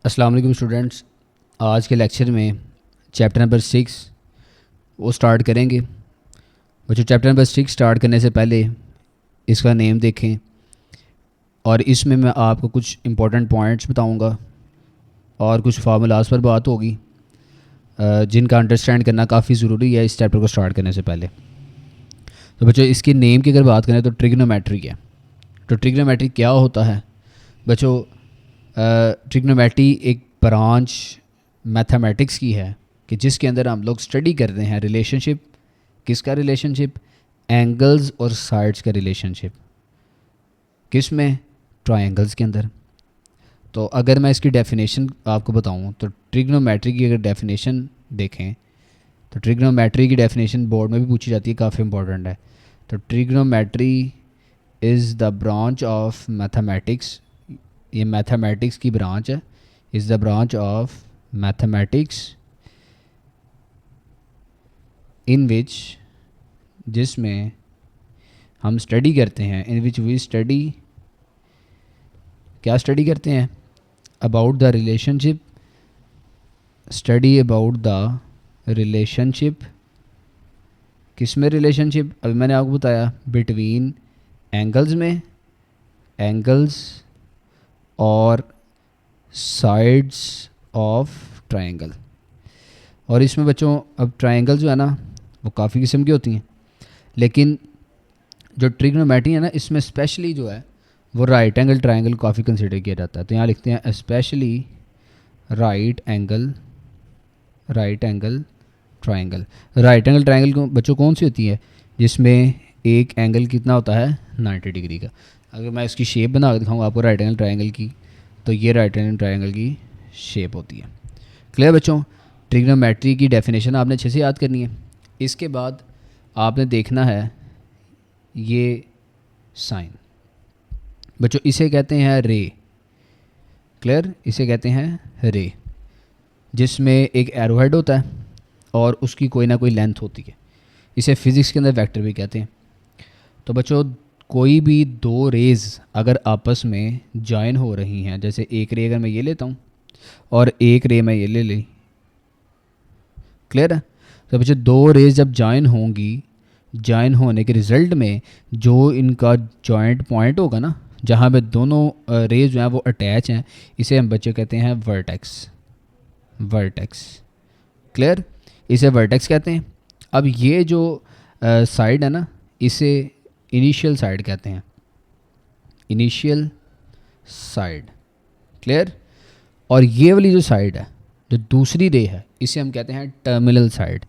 अस्सलाम वालेकुम स्टूडेंट्स। आज के लेक्चर में चैप्टर नंबर 6 वो स्टार्ट करेंगे। बच्चों, चैप्टर नंबर 6 स्टार्ट करने से पहले इसका नेम देखें और इसमें मैं आपको कुछ इंपॉर्टेंट पॉइंट्स बताऊंगा और कुछ फार्मूलाज पर बात होगी जिनका अंडरस्टैंड करना काफ़ी ज़रूरी है इस चैप्टर को स्टार्ट करने से पहले। तो बच्चों, इसकी नेम की अगर बात करें तो ट्रिग्नोमेट्री है। तो ट्रिग्नोमेट्री क्या होता है बच्चों? ट्रिग्नोमेट्री एक ब्रांच मैथमेटिक्स की है कि जिसके अंदर हम लोग स्टडी करते हैं रिलेशनशिप। किसका रिलेशनशिप? एंगल्स और साइड्स का रिलेशनशिप। किस में? ट्रायंगल्स के अंदर। तो अगर मैं इसकी डेफिनेशन आपको बताऊं तो ट्रिग्नोमेट्री की अगर डेफिनेशन देखें तो ट्रिग्नोमेट्री की डेफिनेशन बोर्ड में भी पूछी जाती है, काफ़ी इंपॉर्टेंट है। तो trigonometry is the branch of mathematics, ये मैथमेटिक्स की ब्रांच है। Is the branch of mathematics in which, जिसमें हम स्टडी करते हैं, इन विच वी स्टडी, क्या स्टडी करते हैं? About the relationship, study about the relationship. किस में रिलेशनशिप? अभी मैंने आपको बताया बिटवीन एंगल्स में, एंगल्स और साइड्स ऑफ ट्रायंगल। और इसमें बच्चों अब ट्रायंगल जो है ना वो काफ़ी किस्म की होती हैं, लेकिन जो ट्रिग्नोमेट्री है ना इसमें स्पेशली जो है वो राइट एंगल ट्रायंगल काफ़ी कंसिडर किया जाता है। तो यहाँ लिखते हैं specially right angle triangle. Right angle triangle को बच्चों कौन सी होती है? जिसमें एक एंगल कितना होता है? 90 डिग्री का। अगर मैं इसकी शेप बना कर दिखाऊँ आपको राइट एंगल ट्रायंगल की, तो ये राइट एंगल ट्रायंगल की शेप होती है। क्लियर बच्चों? ट्रिग्नोमेट्री की डेफिनेशन आपने अच्छे से याद करनी है। इसके बाद आपने देखना है ये साइन। बच्चों इसे कहते हैं रे। क्लियर? इसे कहते हैं रे, जिसमें एक एरोहेड होता है और उसकी कोई ना कोई लेंथ होती है। इसे फिज़िक्स के अंदर वेक्टर भी कहते हैं। तो बच्चों कोई भी दो रेज़ अगर आपस में जॉइन हो रही हैं, जैसे एक रे अगर मैं ये लेता हूँ और एक रे मैं ये ले ली, क्लियर है? तो बच्चों दो रेज जब जॉइन होंगी, जॉइन होने के रिज़ल्ट में जो इनका जॉइंट पॉइंट होगा ना, जहाँ पे दोनों रेज जो हैं वो अटैच हैं, इसे हम बच्चे कहते हैं वर्टेक्स। क्लियर? इसे वर्टेक्स कहते हैं। अब ये जो साइड है ना, इसे इनिशियल साइड कहते हैं, इनिशियल साइड। क्लियर? और ये वाली जो साइड है, जो दूसरी रे है, इसे हम कहते हैं टर्मिनल साइड।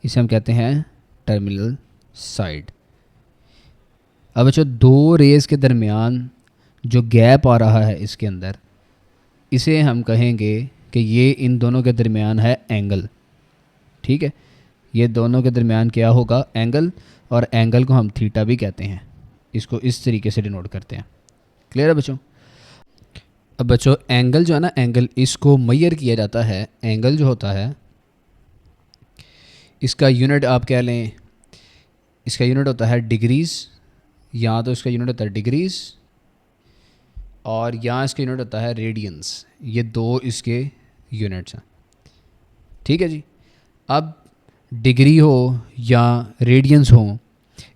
इसे हम कहते हैं टर्मिनल साइड। अब बच्चों दो रेज के दरमियान जो गैप आ रहा है इसके अंदर, इसे हम कहेंगे कि ये इन दोनों के दरमियान है एंगल। ठीक है? ये दोनों के दरमियान क्या होगा? एंगल। और एंगल को हम थीटा भी कहते हैं। इसको इस तरीके से डिनोट करते हैं। क्लियर है बच्चों? अब बच्चों एंगल जो है ना, एंगल इसको मेजर किया जाता है। एंगल जो होता है इसका यूनिट आप कह लें, इसका यूनिट होता है डिग्रीज़। यहाँ तो इसका यूनिट होता है डिग्रीज़ और यहाँ इसका यूनिट होता है रेडियंस। ये दो इसके यूनिट्स हैं। ठीक है जी? अब डिग्री हो या रेडियंस हो,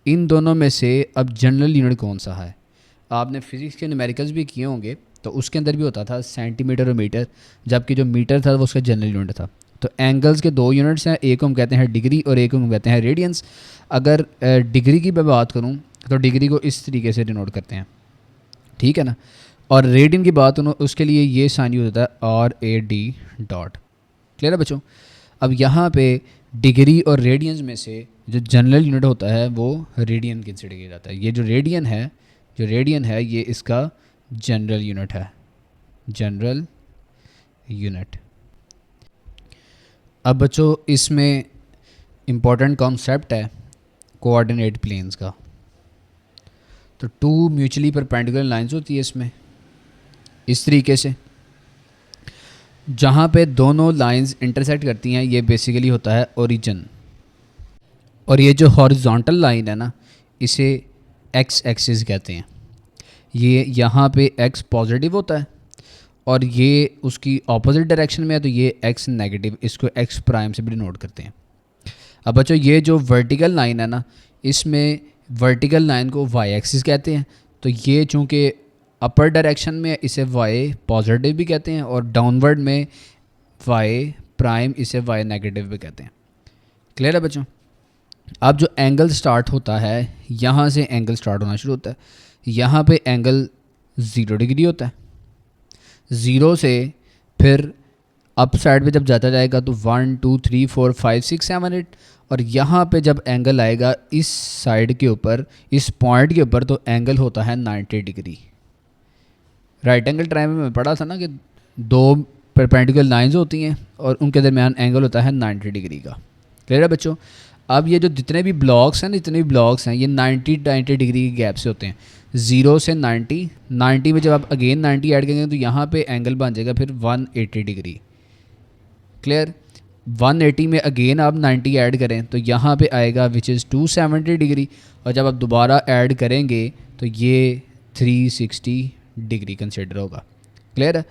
इन दोनों में से अब जनरल यूनिट कौन सा है? आपने फिज़िक्स के न्यूमेरिकल्स भी किए होंगे, तो उसके अंदर भी होता था सेंटीमीटर और मीटर, जबकि जो मीटर था वो उसका जनरल यूनिट था। तो एंगल्स के दो यूनिट्स हैं, एक को हम कहते हैं डिग्री और एक को हम कहते हैं रेडियंस। अगर डिग्री की मैं बात करूं तो डिग्री को इस तरीके से डिनोट करते हैं, ठीक है ना? और रेडियन की बात करूं उसके लिए ये साइन यूज होता है RAD डॉट। क्लियर है बच्चों? अब यहाँ पे डिग्री और रेडियंस में से जो जनरल यूनिट होता है वो रेडियन कंसिडर किया जाता है। ये जो रेडियन है ये इसका जनरल यूनिट है, जनरल यूनिट। अब बच्चों इसमें इम्पॉर्टेंट कॉन्सेप्ट है कोऑर्डिनेट प्लेन्स का। तो टू म्यूचुअली परपेंडिकुलर लाइंस होती है इसमें इस तरीके से, जहाँ पे दोनों लाइंस इंटरसेक्ट करती हैं, ये बेसिकली होता है ओरिजिन। और ये जो हॉरिजॉन्टल लाइन है ना, इसे एक्स एक्सिस कहते हैं। ये यहाँ पे एक्स पॉजिटिव होता है और ये उसकी ऑपोजिट डायरेक्शन में है तो ये एक्स नेगेटिव, इसको एक्स प्राइम से भी डिनोट करते हैं। अब बच्चों ये जो वर्टिकल लाइन है ना, इसमें वर्टिकल लाइन को वाई एक्सिस कहते हैं। तो ये चूँकि अपर डायरेक्शन में इसे वाई पॉजिटिव भी कहते हैं और डाउनवर्ड में वाई प्राइम इसे वाई नेगेटिव भी कहते हैं। क्लियर है बच्चों? अब जो एंगल स्टार्ट होता है, यहाँ से एंगल स्टार्ट होना शुरू होता है। यहाँ पे एंगल 0 डिग्री होता है। 0 से फिर अप साइड पे जब जाता जाएगा तो 1 2 3 4 5 6 7 8, और यहाँ पे जब एंगल आएगा इस साइड के ऊपर, इस पॉइंट के ऊपर, तो एंगल होता है 90 डिग्री। राइट एंगल ट्रायंगल में पढ़ा था ना कि 2 परपेंडिकुलर लाइंस होती हैं और उनके दरमियान एंगल होता है 90 डिग्री का। क्लियर है बच्चों? अब ये जो जितने भी ब्लॉक्स हैं ये 90 डिग्री के गैप से होते हैं। 0 से 90 में जब आप अगेन 90 ऐड करेंगे तो यहाँ पे एंगल बन जाएगा फिर 180 डिग्री। क्लियर? 180 में अगेन आप 90 ऐड करें तो यहाँ पे आएगा विच इज़ 270 डिग्री, और जब आप दोबारा ऐड करेंगे तो ये 360 डिग्री कंसिडर होगा। क्लियर है?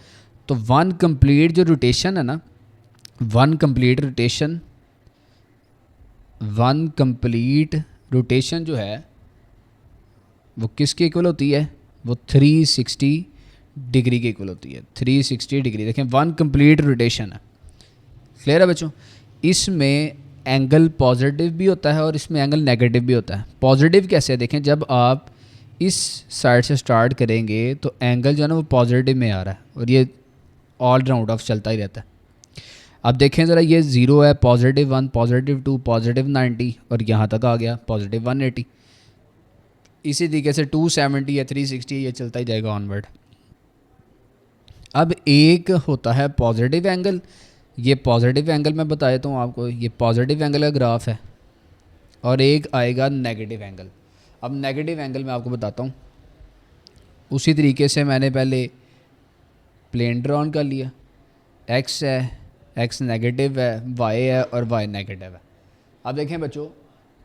तो वन कंप्लीट जो रोटेशन है ना, वन कंप्लीट रोटेशन जो है वो किसके इक्वल होती है? वो 360 डिग्री के इक्वल होती है। 360 डिग्री देखें, वन कंप्लीट रोटेशन है। क्लियर है बच्चों? इसमें एंगल पॉजिटिव भी होता है और इसमें एंगल नेगेटिव भी होता है। पॉजिटिव कैसे है? देखें, जब आप इस साइड से स्टार्ट करेंगे तो एंगल जो है ना वो पॉजिटिव में आ रहा है और ये ऑल राउंड ऑफ चलता ही रहता है। अब देखें ज़रा, ये 0 है, +1 +2 +90 और यहाँ तक आ गया +180। इसी तरीके से 270 या 360 ये चलता ही जाएगा ऑनवर्ड। अब एक होता है पॉजिटिव एंगल, ये पॉजिटिव एंगल मैं बता देता हूँ आपको, ये पॉजिटिव एंगल का ग्राफ है, और एक आएगा नेगेटिव एंगल। अब नेगेटिव एंगल मैं आपको बताता हूँ। उसी तरीके से मैंने पहले प्लेन ड्रॉन कर लिया, एक्स है, एक्स नेगेटिव है, वाई है और वाई नेगेटिव है। अब देखें बच्चों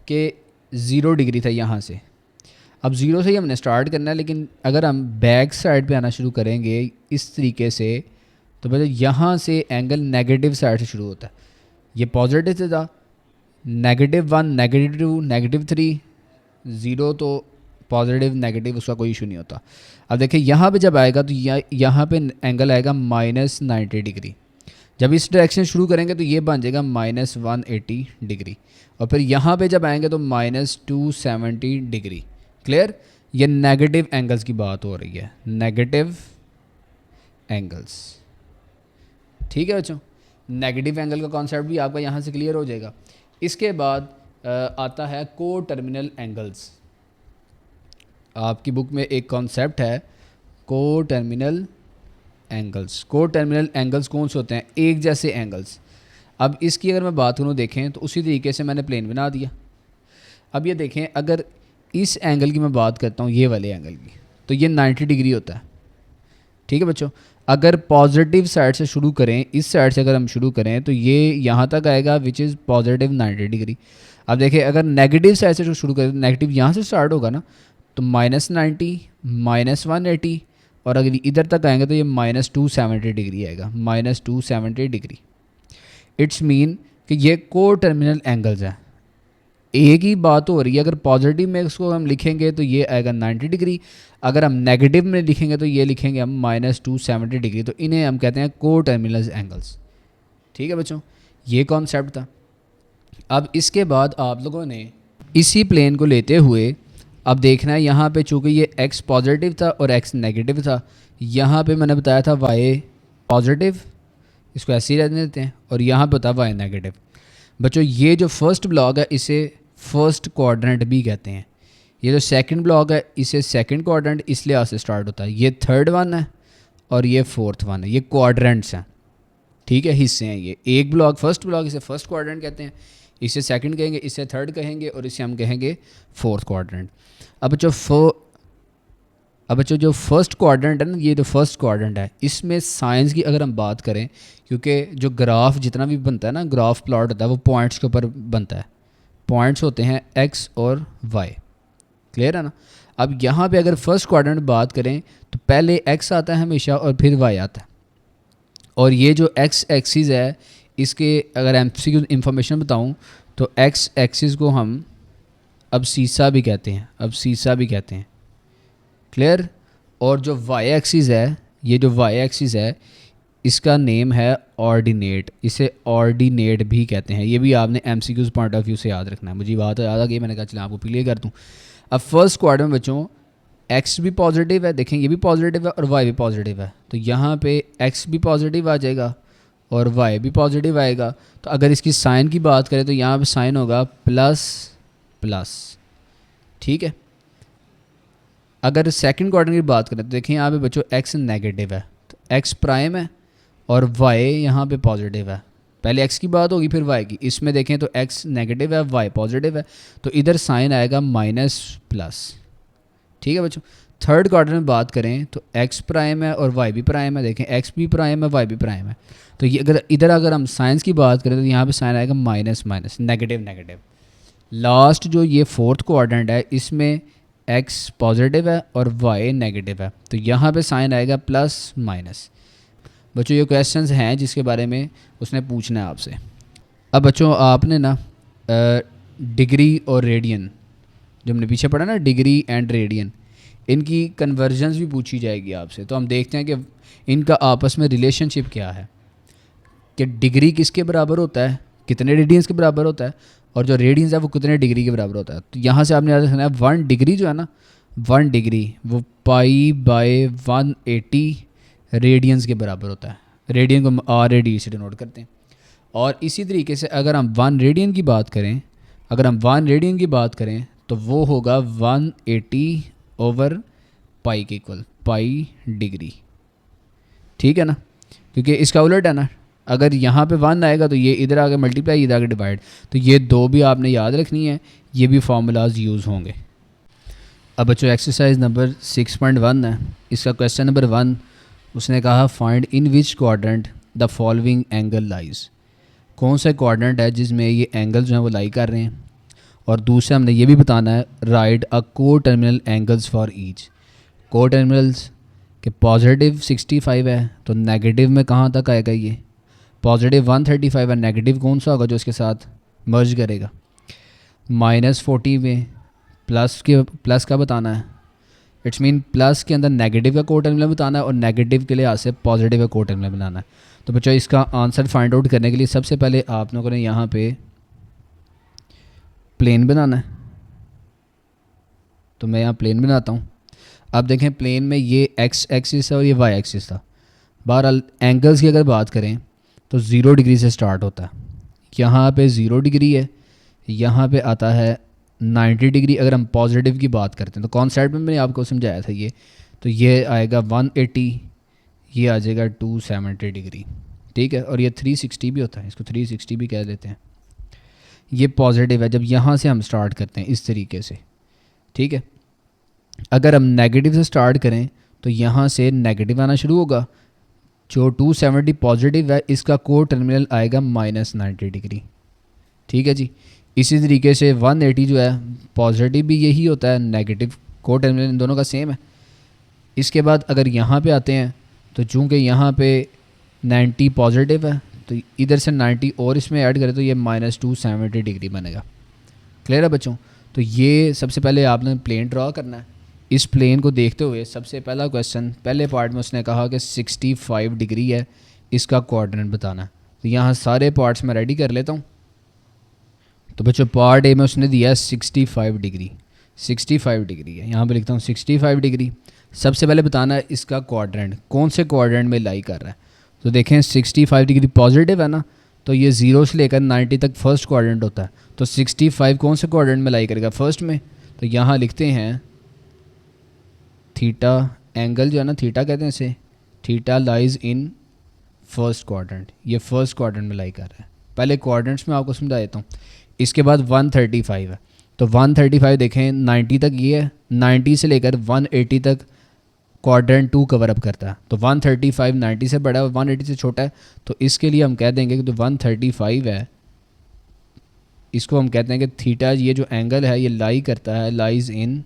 कि 0 डिग्री था यहाँ से। अब 0 से ही हमने स्टार्ट करना है, लेकिन अगर हम बैक साइड पे आना शुरू करेंगे इस तरीके से तो बच्चों यहाँ से एंगल नेगेटिव साइड से शुरू होता है। ये पॉजिटिव से था, -1 -2 -3, 0 तो पॉजिटिव नेगेटिव उसका कोई इशू नहीं होता। अब देखिए यहाँ पे जब आएगा तो यहाँ पे एंगल आएगा -90 डिग्री। जब इस डायरेक्शन शुरू करेंगे तो ये बन जाएगा -180 डिग्री, और फिर यहाँ पे जब आएंगे तो -270 डिग्री। क्लियर? ये नेगेटिव एंगल्स की बात हो रही है, नेगेटिव एंगल्स। ठीक है बच्चों, नेगेटिव एंगल का कॉन्सेप्ट भी आपका यहाँ से क्लियर हो जाएगा। इसके बाद आता है को टर्मिनल एंगल्स। आपकी बुक में एक कॉन्सेप्ट है को टर्मिनल एंगल्स। को टर्मिनल एंगल्स कौन से होते हैं? एक जैसे एंगल्स। अब इसकी अगर मैं बात करूँ देखें तो उसी तरीके से मैंने प्लेन बना दिया। अब ये देखें, अगर इस एंगल की मैं बात करता हूँ, ये वाले एंगल की, तो ये 90 डिग्री होता है। ठीक है बच्चों? अगर पॉजिटिव साइड से शुरू करें, इस साइड से अगर हम शुरू करें तो ये यहाँ तक आएगा विच इज़ +90 डिग्री। अब देखिए, अगर नेगेटिव साइड से शुरू करें, नेगेटिव यहाँ से स्टार्ट होगा ना, तो -90 -180, और अगर इधर तक आएंगे तो ये -270 डिग्री आएगा, -270 डिग्री। इट्स मीन कि ये को टर्मिनल एंगल्स हैं। एक ही बात हो रही है, अगर पॉजिटिव में इसको हम लिखेंगे तो ये आएगा 90 डिग्री, अगर हम नेगेटिव में लिखेंगे तो ये लिखेंगे हम -270 डिग्री। तो इन्हें हम कहते हैं को टर्मिनल एंगल्स। ठीक है बच्चों, ये कॉन्सेप्ट था। अब इसके बाद आप लोगों ने इसी प्लेन को लेते हुए अब देखना है, यहाँ पे चूँकि ये x पॉजिटिव था और x नेगेटिव था, यहाँ पे मैंने बताया था y पॉजिटिव, इसको ऐसे ही रहने देते हैं, और यहाँ पे होता है y नेगेटिव। बच्चों ये जो फर्स्ट ब्लॉक है इसे फर्स्ट क्वाड्रेंट भी कहते हैं। ये जो सेकंड ब्लॉक है इसे सेकंड क्वाड्रेंट इस लिहाज से स्टार्ट होता है। ये थर्ड वन है और ये फोर्थ वन है, ये क्वाड्रेंट्स हैं। ठीक है, हिस्से हैं ये। एक ब्लॉक फर्स्ट ब्लॉक, इसे फर्स्ट क्वाड्रेंट कहते हैं, इसे सेकंड कहेंगे, इसे थर्ड कहेंगे, और इसे हम कहेंगे फोर्थ क्वाड्रेंट। अब बच्चों जो फर्स्ट क्वाड्रेंट है ना, ये जो फर्स्ट क्वाड्रेंट है, इसमें साइंस की अगर हम बात करें, क्योंकि जो ग्राफ जितना भी बनता है ना, ग्राफ प्लॉट होता है वो पॉइंट्स के ऊपर बनता है। पॉइंट्स होते हैं x और y। क्लियर है ना? अब यहाँ पे अगर फर्स्ट क्वाड्रेंट बात करें तो पहले x आता है हमेशा और फिर y आता है। और ये जो एक्स एक्सिस है, इसके अगर एमसीक्यू इंफॉर्मेशन बताऊं तो एक्स एक्सिस को हम अब सीसा भी कहते हैं, अब सीसा भी कहते हैं। क्लियर। और जो वाई एक्सिस है, ये जो वाई एक्सिस है इसका नेम है ऑर्डिनेट, इसे ऑर्डिनेट भी कहते हैं। ये भी आपने एमसीक्यूज़ पॉइंट ऑफ व्यू से याद रखना है। मुझे बात याद आ गई, मैंने कहा चलो आपको क्लियर कर दूँ। अब फर्स्ट क्वाड्रेंट में बच्चों एक्स भी पॉजिटिव है, देखें ये भी पॉजिटिव है और वाई भी पॉजिटिव है, तो यहाँ पे एक्स भी पॉजिटिव आ जाएगा और वाई भी पॉजिटिव आएगा। तो अगर इसकी साइन की बात करें तो यहाँ पे साइन होगा प्लस प्लस, ठीक है। अगर सेकंड क्वाड्रेंट की बात करें तो देखें यहाँ पे बच्चों एक्स नेगेटिव है, तो एक्स प्राइम है और वाई यहाँ पे पॉजिटिव है। पहले एक्स की बात होगी फिर वाई की। इसमें देखें तो एक्स नेगेटिव है, वाई पॉजिटिव है, तो इधर साइन आएगा माइनस प्लस, ठीक है बच्चों। थर्ड क्वाड्रेंट में बात करें तो एक्स प्राइम है और वाई भी प्राइम है, देखें एक्स भी प्राइम है, वाई भी प्राइम है, तो ये अगर हम साइंस की बात करें तो यहाँ पे साइन आएगा minus minus, negative negative. Last जो ये फोर्थ क्वाड्रेंट है इसमें एक्स पॉजिटिव है और वाई नेगेटिव है, तो यहाँ पे साइन आएगा प्लस माइनस। बच्चों ये क्वेश्चंस हैं जिसके बारे में उसने पूछना है आपसे। अब बच्चों आपने ना डिग्री और रेडियन, जो हमने पीछे पढ़ा ना डिग्री एंड रेडियन, इनकी कन्वर्जन्स भी पूछी जाएगी आपसे। तो हम देखते हैं कि इनका आपस में रिलेशनशिप क्या है, कि डिग्री किसके बराबर होता है, कितने रेडियंस के बराबर होता है, और जो रेडियंस है वो कितने डिग्री के बराबर होता है। तो यहाँ से आपने याद रखना है 1 डिग्री जो है ना, 1 डिग्री वो पाई बाय 180 रेडियंस के बराबर होता है। रेडियन को आर ए डी से डिनोट करते हैं। और इसी तरीके से अगर हम 1 रेडियन की बात करें, अगर हम 1 रेडियन की बात करें तो वो होगा 180 ओवर पाई के इक्वल, पाई डिग्री, ठीक है ना, क्योंकि इसका उलट है ना, अगर यहाँ पे 1 आएगा तो ये इधर आगे मल्टीप्लाई, इधर आगे डिवाइड, तो ये दो भी आपने याद रखनी है, ये भी फार्मूलाज यूज़ होंगे। अब बच्चों एक्सरसाइज नंबर 6.1 है, इसका क्वेश्चन नंबर 1 उसने कहा find in which quadrant the following angle lies. कौन सा क्वाड्रेंट है जिसमें ये एंगल जो हैं वो लाई कर रहे हैं। और दूसरा हमने ये भी बताना है राइट अ को टर्मिनल एंगल्स फॉर ईच। को टर्मिनल्स के पॉजिटिव 65 है तो नेगेटिव में कहाँ तक आएगा, ये पॉजिटिव 135 है, नेगेटिव कौन सा होगा जो इसके साथ मर्ज करेगा। -40 में प्लस का बताना है, इट्स मीन प्लस के अंदर नेगेटिव का को टर्मिनल बताना है और नेगेटिव के लिए यहाँ से पॉजिटिव का को टर्मिनल बनाना है। तो बच्चों इसका आंसर फाइंड आउट करने के लिए सबसे पहले आप लोगों ने यहाँ पे प्लेन बनाना है। तो मैं यहाँ प्लेन बनाता हूँ। अब देखें प्लेन में ये एक्स एक्सिस है और ये वाई एक्सिस था। बहरहाल एंगल्स की अगर बात करें तो 0 डिग्री से स्टार्ट होता है। यहाँ पे 0 डिग्री है, यहाँ पे आता है 90 डिग्री। अगर हम पॉजिटिव की बात करते हैं तो कॉन्सेप्ट में मैंने आपको समझाया था ये, तो ये आएगा 180, ये आ जाएगा 270 डिग्री, ठीक है। और ये 360 भी होता है, इसको 360 भी कह देते हैं। ये पॉजिटिव है जब यहाँ से हम स्टार्ट करते हैं इस तरीके से, ठीक है। अगर हम नेगेटिव से स्टार्ट करें तो यहाँ से नेगेटिव आना शुरू होगा। जो 270 पॉजिटिव है इसका को टर्मिनल आएगा -90 डिग्री, ठीक है जी। इसी तरीके से 180 जो है पॉजिटिव भी यही होता है, नेगेटिव को टर्मिनल इन दोनों का सेम है। इसके बाद अगर यहाँ पे आते हैं तो चूँकि यहाँ पे 90 पॉजिटिव है तो इधर से 90 और इसमें ऐड करें तो ये -270 डिग्री बनेगा। क्लियर है बच्चों। तो ये सबसे पहले आपने प्लेन ड्रॉ करना है। इस प्लेन को देखते हुए सबसे पहला क्वेश्चन पहले पार्ट में उसने कहा कि 65 डिग्री है, इसका कोऑर्डिनेट बताना है। तो यहाँ सारे पार्ट्स मैं रेडी कर लेता हूँ। तो बच्चों पार्ट ए में उसने दिया है 65 डिग्री, 65 डिग्री है, यहाँ पे लिखता हूँ 65 डिग्री। सबसे पहले बताना है इसका क्वाड्रेंट कौन से क्वाड्रेंट में लाई कर रहा है। तो देखें 65 डिग्री पॉजिटिव है ना, तो ये 0 से लेकर 90 तक फर्स्ट क्वाड्रेंट होता है। तो 65 कौन से क्वाड्रेंट में लाई करेगा, फर्स्ट में। तो यहाँ लिखते हैं थीटा, एंगल जो है ना थीटा कहते हैं इसे, theta lies in first quadrant. ये फर्स्ट क्वाड्रेंट में लाई कर रहा है। पहले क्वाड्रेंट्स में आपको समझा देता हूँ। इसके बाद 135 है, तो 135 देखें 90 तक ये है, 90 से लेकर 180 तक क्वाड्रेंट 2 कवर अप करता है। तो 135 90 से बड़ा है, 180 से छोटा है, तो इसके लिए हम कह देंगे कि जो 135 है इसको हम कहते हैं कि थीटा, ये जो एंगल है ये लाई करता है, लाइज इन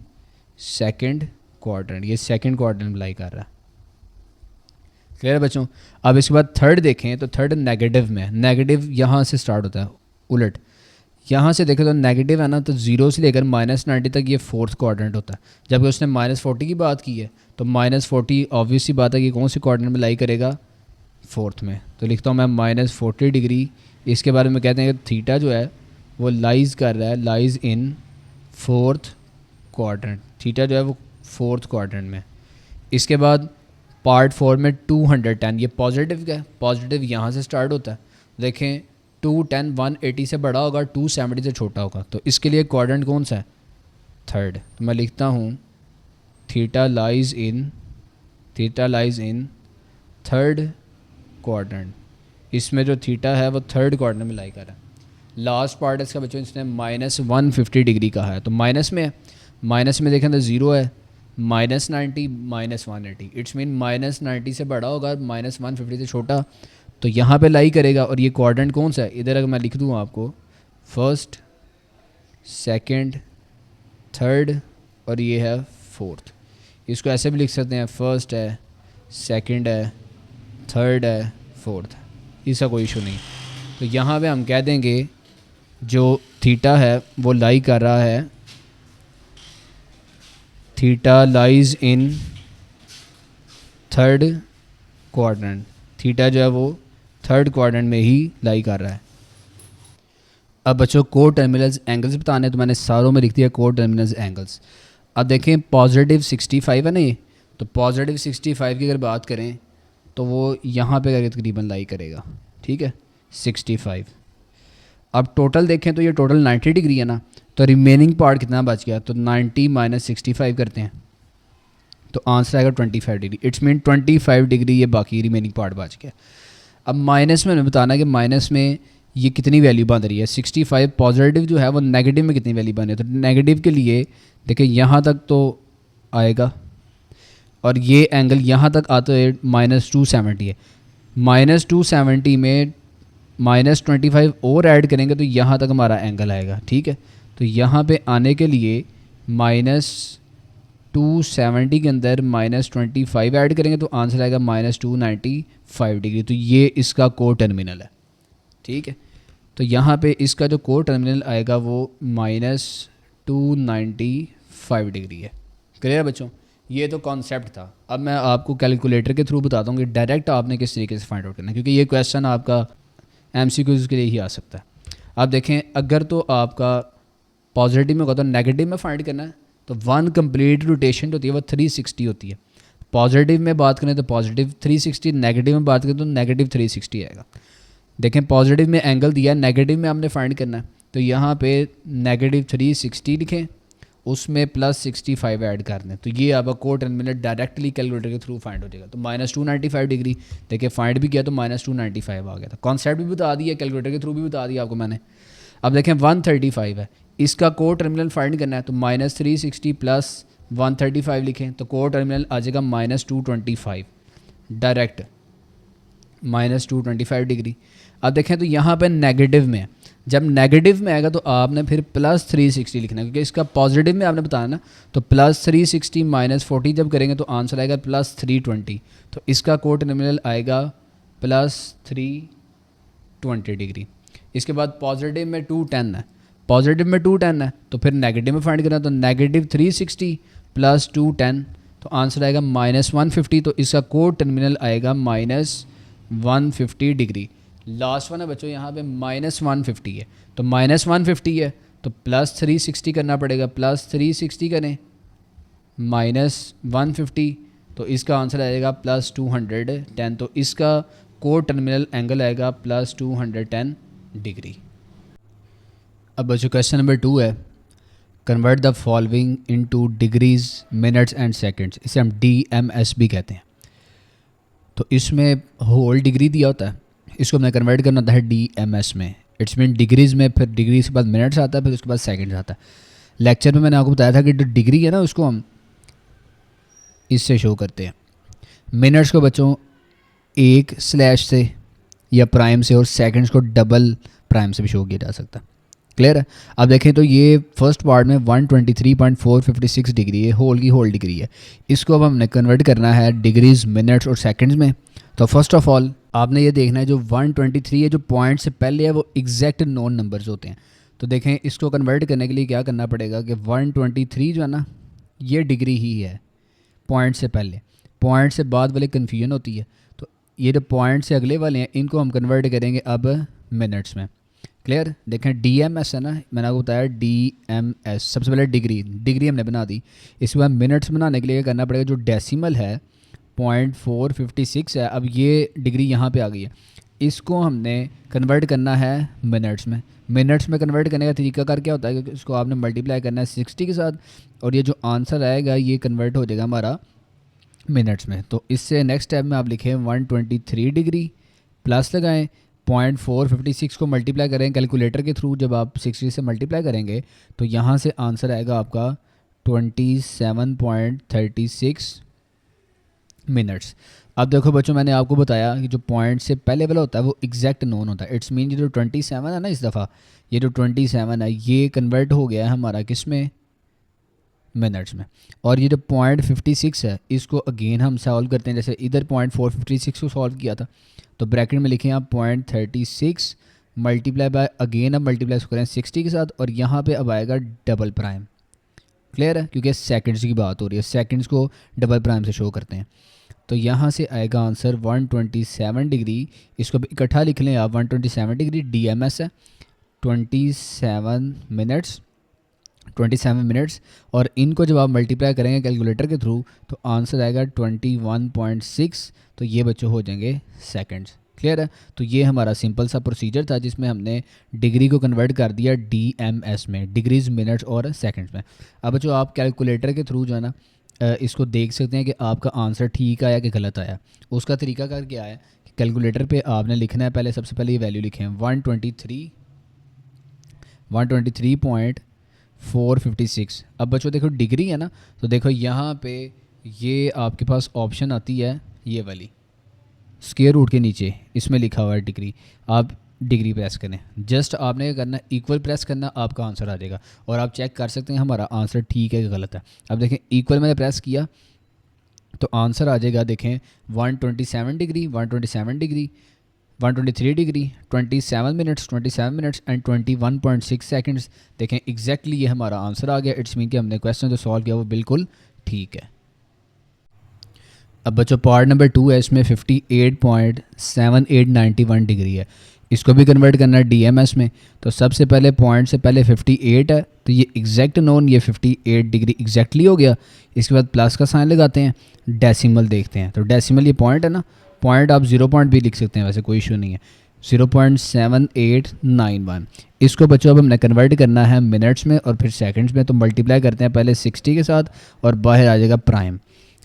सेकंड क्वाड्रेंट। ये सेकंड क्वाड्रेंट में लाई कर रहा है। क्लियर है बच्चों। अब इसके बाद थर्ड देखें तो थर्ड नेगेटिव में, नेगेटिव यहाँ से स्टार्ट होता है उलट, यहाँ से देखें तो नेगेटिव है ना, तो जीरो से लेकर -90 तक ये फोर्थ क्वाड्रेंट होता है। जबकि उसने -40 की बात की है तो -40 ऑब्वियसली बात है कि कौन से क्वाड्रेंट में लाई करेगा, फोर्थ में। तो लिखता हूँ मैं -40 डिग्री। इसके बारे में कहते हैं कि थीटा जो है वो लाइज कर रहा है, lies in fourth quadrant, theta जो है वो फोर्थ क्वाड्रेंट में। इसके बाद पार्ट 4 में 210, ये पॉजिटिव का है, पॉजिटिव यहाँ से स्टार्ट होता है। देखें 210 180 से बड़ा होगा, 270 से छोटा होगा, तो इसके लिए क्वाड्रेंट कौन सा है, थर्ड। तो मैं लिखता हूँ theta lies in third quadrant. इसमें जो थीटा है वो थर्ड क्वाड्रेंट में लाई कर रहा है। लास्ट पार्ट इसका बच्चों इसने -150 डिग्री का है, तो माइनस में है, माइनस में देखें तो ज़ीरो है, -90 -180, इट्स मीन -90 से बड़ा होगा, -150 से छोटा, तो यहाँ पे लाई करेगा। और ये क्वाड्रेंट कौन सा है, इधर अगर मैं लिख दूँ आपको, फर्स्ट, सेकंड, थर्ड और ये है फोर्थ। इसको ऐसे भी लिख सकते हैं, फर्स्ट है, सेकंड है, थर्ड है, फोर्थ, इसका कोई इशू नहीं। तो यहाँ पे हम कह देंगे जो थीटा है वो लाई कर रहा है, theta lies in third quadrant, theta जो है वो थर्ड क्वाड्रेंट में ही लाई कर रहा है। अब बच्चों को टर्मिनल्स एंगल्स बताने, तो मैंने सारों में लिख दिया को टर्मिनल्स एंगल्स। अब देखें +65 है ना ये, तो +65 की अगर बात करें तो वो यहाँ पे करके तकरीबन लाई करेगा, ठीक है 65। अब टोटल देखें तो ये टोटल 90 डिग्री है ना, तो रिमेनिंग पार्ट कितना बच गया, तो 90 - 65 करते हैं तो आंसर आएगा 25 डिग्री। इट्स मीन 25 डिग्री ये बाकी रिमेनिंग पार्ट बच गया। अब माइनस में हमें बताना है कि माइनस में ये कितनी वैल्यू बन रही है, 65 पॉजिटिव जो है वो नेगेटिव में कितनी वैल्यू बन रही है। तो नेगेटिव के लिए देखिए यहाँ तक तो आएगा और ये एंगल यहाँ तक आता है -270 है, -270 में -25 और ऐड करेंगे तो यहाँ तक हमारा एंगल आएगा, ठीक है। तो यहाँ पे आने के लिए -270 के अंदर -25 ऐड करेंगे तो आंसर आएगा -295 डिग्री। तो ये इसका को टर्मिनल है, ठीक है। तो यहाँ पे इसका जो को टर्मिनल आएगा वो -295 डिग्री है। क्लियर है बच्चों, ये तो कॉन्सेप्ट था। अब मैं आपको कैलकुलेटर के थ्रू बताता हूँ कि डायरेक्ट आपने किस तरीके से फाइंड आउट करना है, क्योंकि ये क्वेश्चन आपका MCQs के लिए ही आ सकता है। आप देखें अगर तो आपका पॉजिटिव में होगा तो नेगेटिव में फाइंड करना है, तो 1 कंप्लीट रोटेशन होती है वो 360 होती है। पॉजिटिव में बात करें तो पॉजिटिव 360, नेगेटिव में बात करें तो नेगेटिव 360 आएगा। देखें पॉजिटिव में एंगल दिया है, नेगेटिव में आपने फाइंड करना है, तो यहाँ पे -360 लिखें, उसमें +65 ऐड कर दें, तो ये आपका को टर्मिनल डायरेक्टली कैलकुलेटर के थ्रू फाइंड हो जाएगा। तो -295 डिग्री देखिए फाइंड भी किया तो -295 आ गया था। कॉन्सेप्ट भी बता दिया, कैलकुलेटर के थ्रू भी बता दिया आपको मैंने। अब देखें 135 है, इसका को टर्मिनल फाइंड करना है, तो -360 + 135 लिखें तो को टर्मिनल आ जाएगा -225 डायरेक्ट, -225 डिग्री। अब देखें तो यहाँ पर नेगेटिव में, जब नेगेटिव में आएगा तो आपने फिर +360 लिखना है, क्योंकि इसका पॉजिटिव में आपने बताया ना, तो +360 - 40 जब करेंगे तो आंसर आएगा +320। तो इसका को टर्मिनल आएगा +320 डिग्री। इसके बाद पॉजिटिव में 210 है, पॉजिटिव में 210 है तो फिर नेगेटिव में फाइंड करना, तो -360 + 210 तो आंसर आएगा -150। तो इसका को टर्मिनल आएगा -150 डिग्री। लास्ट वन है बच्चों यहाँ पे -150 है, तो -150 है तो +360 करना पड़ेगा, +360 करें -150 तो इसका आंसर आएगा +210। तो इसका को टर्मिनल एंगल आएगा +210 डिग्री। अब बच्चों क्वेश्चन नंबर 2 है, convert the following into degrees, minutes and seconds, इसे हम DMS भी कहते हैं। तो इसमें होल डिग्री दिया होता है, इसको हमने कन्वर्ट करना होता है DMS में। इट्स मीन डिग्रीज़ में, फिर डिग्रीज के बाद मिनट्स आता है, फिर उसके बाद सेकंड्स आता है। लेक्चर में मैंने आपको बताया था कि जो डिग्री है ना उसको हम इससे शो करते हैं, मिनट्स को बच्चों 1 स्लैश से या प्राइम से, और सेकंड्स को डबल प्राइम से भी शो किया जा सकता है। क्लियर है। अब देखें तो ये फर्स्ट पार्ट में 123.456 डिग्री है, होल की होल डिग्री है। इसको अब हमने कन्वर्ट करना है डिग्रीज़, मिनट्स और सेकंड्स में। तो फर्स्ट ऑफ ऑल आपने ये देखना है जो 123 है, जो पॉइंट से पहले है वो एग्जैक्ट नॉन नंबर्स होते हैं। तो देखें इसको कन्वर्ट करने के लिए क्या करना पड़ेगा कि 123 जो है ना ये डिग्री ही है पॉइंट से पहले, पॉइंट से बाद वाले कन्फ्यूजन होती है। तो ये जो पॉइंट से अगले वाले हैं इनको हम कन्वर्ट करेंगे अब मिनट्स में। क्लियर? देखें DMS है ना, मैंने आपको बताया DMS सबसे पहले डिग्री हमने बना दी। इसके बाद मिनट्स बनाने के लिए क्या करना पड़ेगा, जो डेसिमल है 0.456 है, अब ये डिग्री यहाँ पे आ गई है, इसको हमने कन्वर्ट करना है मिनट्स में। मिनट्स में कन्वर्ट करने का तरीका क्या होता है कि इसको आपने मल्टीप्लाई करना है 60 के साथ और ये जो आंसर आएगा ये कन्वर्ट हो जाएगा हमारा मिनट्स में। तो इससे नेक्स्ट स्टेप में आप लिखें 123 डिग्री प्लस लगाएं 0.456 को मल्टीप्लाई करें कैलकुलेटर के थ्रू। जब आप 60 से मल्टीप्लाई करेंगे तो यहाँ से आंसर आएगा आपका 27.36 मिनट्स। अब देखो बच्चों मैंने आपको बताया कि जो पॉइंट से पहले वाला होता है वो एग्जैक्ट नोन होता है। इट्स मीन ये जो 27 है ना, इस दफ़ा ये जो 27 है ये कन्वर्ट हो गया है हमारा किस में, मिनट्स में। और ये जो 0.56 है इसको अगेन हम सॉल्व करते हैं, जैसे इधर 0.456 को सॉल्व किया था। तो ब्रैकेट में लिखें आप 0.36 मल्टीप्लाई बाय अगेन अब मल्टीप्लाई करें 60 के साथ और यहाँ पे अब आएगा डबल प्राइम। क्लियर है? क्योंकि सेकंड्स की बात हो रही है, सेकंड्स को डबल प्राइम से शो करते हैं। तो यहाँ से आएगा आंसर 127 डिग्री। इसको इकट्ठा लिख लें आप, 127 डिग्री DMS है 27 मिनट्स और इनको जब आप मल्टीप्लाई करेंगे कैलकुलेटर के थ्रू तो आंसर आएगा 21.6। तो ये बच्चों हो जाएंगे सेकंड्स। क्लियर है? तो ये हमारा सिंपल सा प्रोसीजर था जिसमें हमने डिग्री को कन्वर्ट कर दिया DMS में, डिग्रीज मिनट्स और सेकंड्स में। अब जो आप कैलकुलेटर के थ्रू जो है ना इसको देख सकते हैं कि आपका आंसर ठीक आया कि गलत आया। उसका तरीका कर क्या है कि कैलकुलेटर पे आपने लिखना है, पहले सबसे पहले ये वैल्यू लिखें 123.456। अब बच्चों देखो डिग्री है ना, तो देखो यहाँ पे ये आपके पास ऑप्शन आती है ये वाली स्क्वायर रूट के नीचे, इसमें लिखा हुआ है डिग्री। आप डिग्री प्रेस करें, जस्ट आपने क्या करना है इक्वल प्रेस करना, आपका आंसर आ जाएगा और आप चेक कर सकते हैं हमारा आंसर ठीक है कि गलत है। अब देखें इक्वल मैंने प्रेस किया तो आंसर आ जाएगा, देखें 127 degree 127 degree 123 degree 27 minutes and 21.6 seconds. देखें एग्जैक्टली ये हमारा आंसर आ गया। इट्स मीन कि हमने क्वेश्चन जो सॉल्व किया वो बिल्कुल ठीक है। अब बच्चों पार्ट नंबर 2 है, इसमें 58.7891 डिग्री है, इसको भी कन्वर्ट करना है DMS में। तो सबसे पहले पॉइंट से पहले 58 है तो ये एग्जैक्ट नोन ये 58 डिग्री एग्जैक्टली हो गया। इसके बाद प्लस का साइन लगाते हैं, डेसिमल देखते हैं। तो डेसिमल ये पॉइंट है ना, पॉइंट आप 0 पॉइंट भी लिख सकते हैं, वैसे कोई इशू नहीं है। 0.7891 इसको बच्चों अब हमने कन्वर्ट करना है मिनट्स में और फिर सेकंड्स में। तो मल्टीप्लाई करते हैं पहले 60 के साथ और बाहर आ जाएगा प्राइम।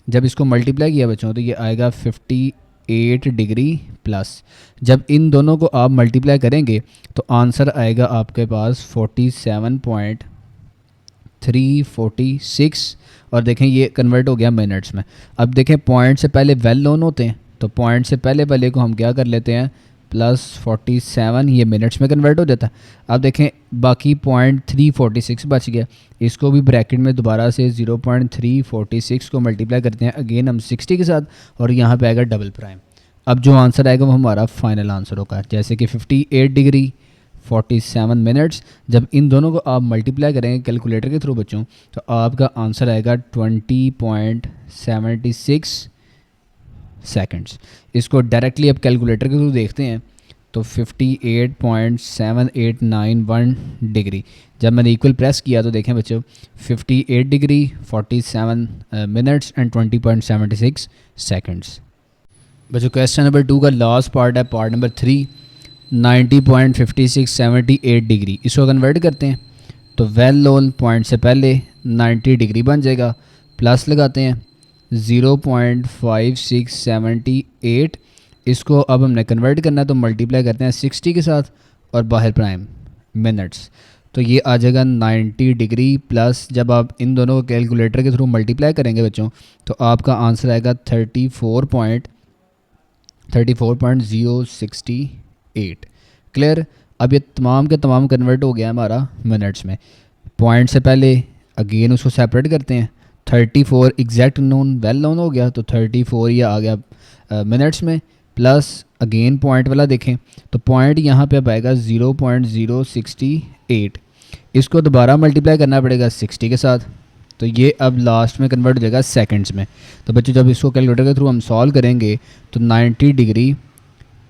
जब इसको मल्टीप्लाई किया बच्चों तो ये आएगा 58 डिग्री प्लस। जब इन दोनों को आप मल्टीप्लाई करेंगे तो आंसर आएगा आपके पास 47.346 और देखें ये कन्वर्ट हो गया मिनट्स में। अब देखें पॉइंट से पहले वेल नोन होते हैं तो पॉइंट से पहले वाले को हम क्या कर लेते हैं +47, ये मिनट्स में कन्वर्ट हो जाता है। अब देखें बाकी 0.346 बच गया, इसको भी ब्रैकेट में दोबारा से 0.346 को मल्टीप्लाई करते हैं अगेन हम 60 के साथ और यहाँ पे आएगा डबल प्राइम। अब जो आंसर आएगा वो हमारा फाइनल आंसर होगा, जैसे कि 58 डिग्री 47 मिनट्स। जब इन दोनों को आप मल्टीप्लाई करेंगे कैलकुलेटर के थ्रू बच्चों तो आपका आंसर आएगा 20.76 सेकंड्स। इसको डायरेक्टली अब कैलकुलेटर के थ्रू देखते हैं तो 58.7891 डिग्री। जब मैंने इक्वल प्रेस किया तो देखें बच्चों 58 डिग्री 47 मिनट्स एंड 20.76 सेकंड्स। बच्चों क्वेश्चन नंबर 2 का लास्ट पार्ट है, पार्ट नंबर 3 90.5678 डिग्री। इसको कन्वर्ट करते हैं तो वेल नोन पॉइंट से पहले 90 डिग्री बन जाएगा, प्लस लगाते हैं 0.5678। इसको अब हमने कन्वर्ट करना है तो मल्टीप्लाई करते हैं 60 के साथ और बाहर प्राइम मिनट्स। तो ये आ जाएगा 90 डिग्री प्लस। जब आप इन दोनों को कैलकुलेटर के थ्रू मल्टीप्लाई करेंगे बच्चों तो आपका आंसर आएगा 34.068। क्लियर? अब ये तमाम के तमाम कन्वर्ट हो गया हमारा मिनट्स में। पॉइंट से पहले अगेन उसको सेपरेट करते हैं, 34 एग्जैक्ट नोन वेल नोन हो गया तो 34 ये आ गया मिनट्स में। प्लस अगेन पॉइंट वाला देखें तो पॉइंट यहाँ पे अब आएगा 0.068, इसको दोबारा मल्टीप्लाई करना पड़ेगा 60 के साथ, तो ये अब लास्ट में कन्वर्ट हो जाएगा सेकंड्स में। तो बच्चों जब इसको कैलकुलेटर के थ्रू हम सॉल्व करेंगे तो 90 डिग्री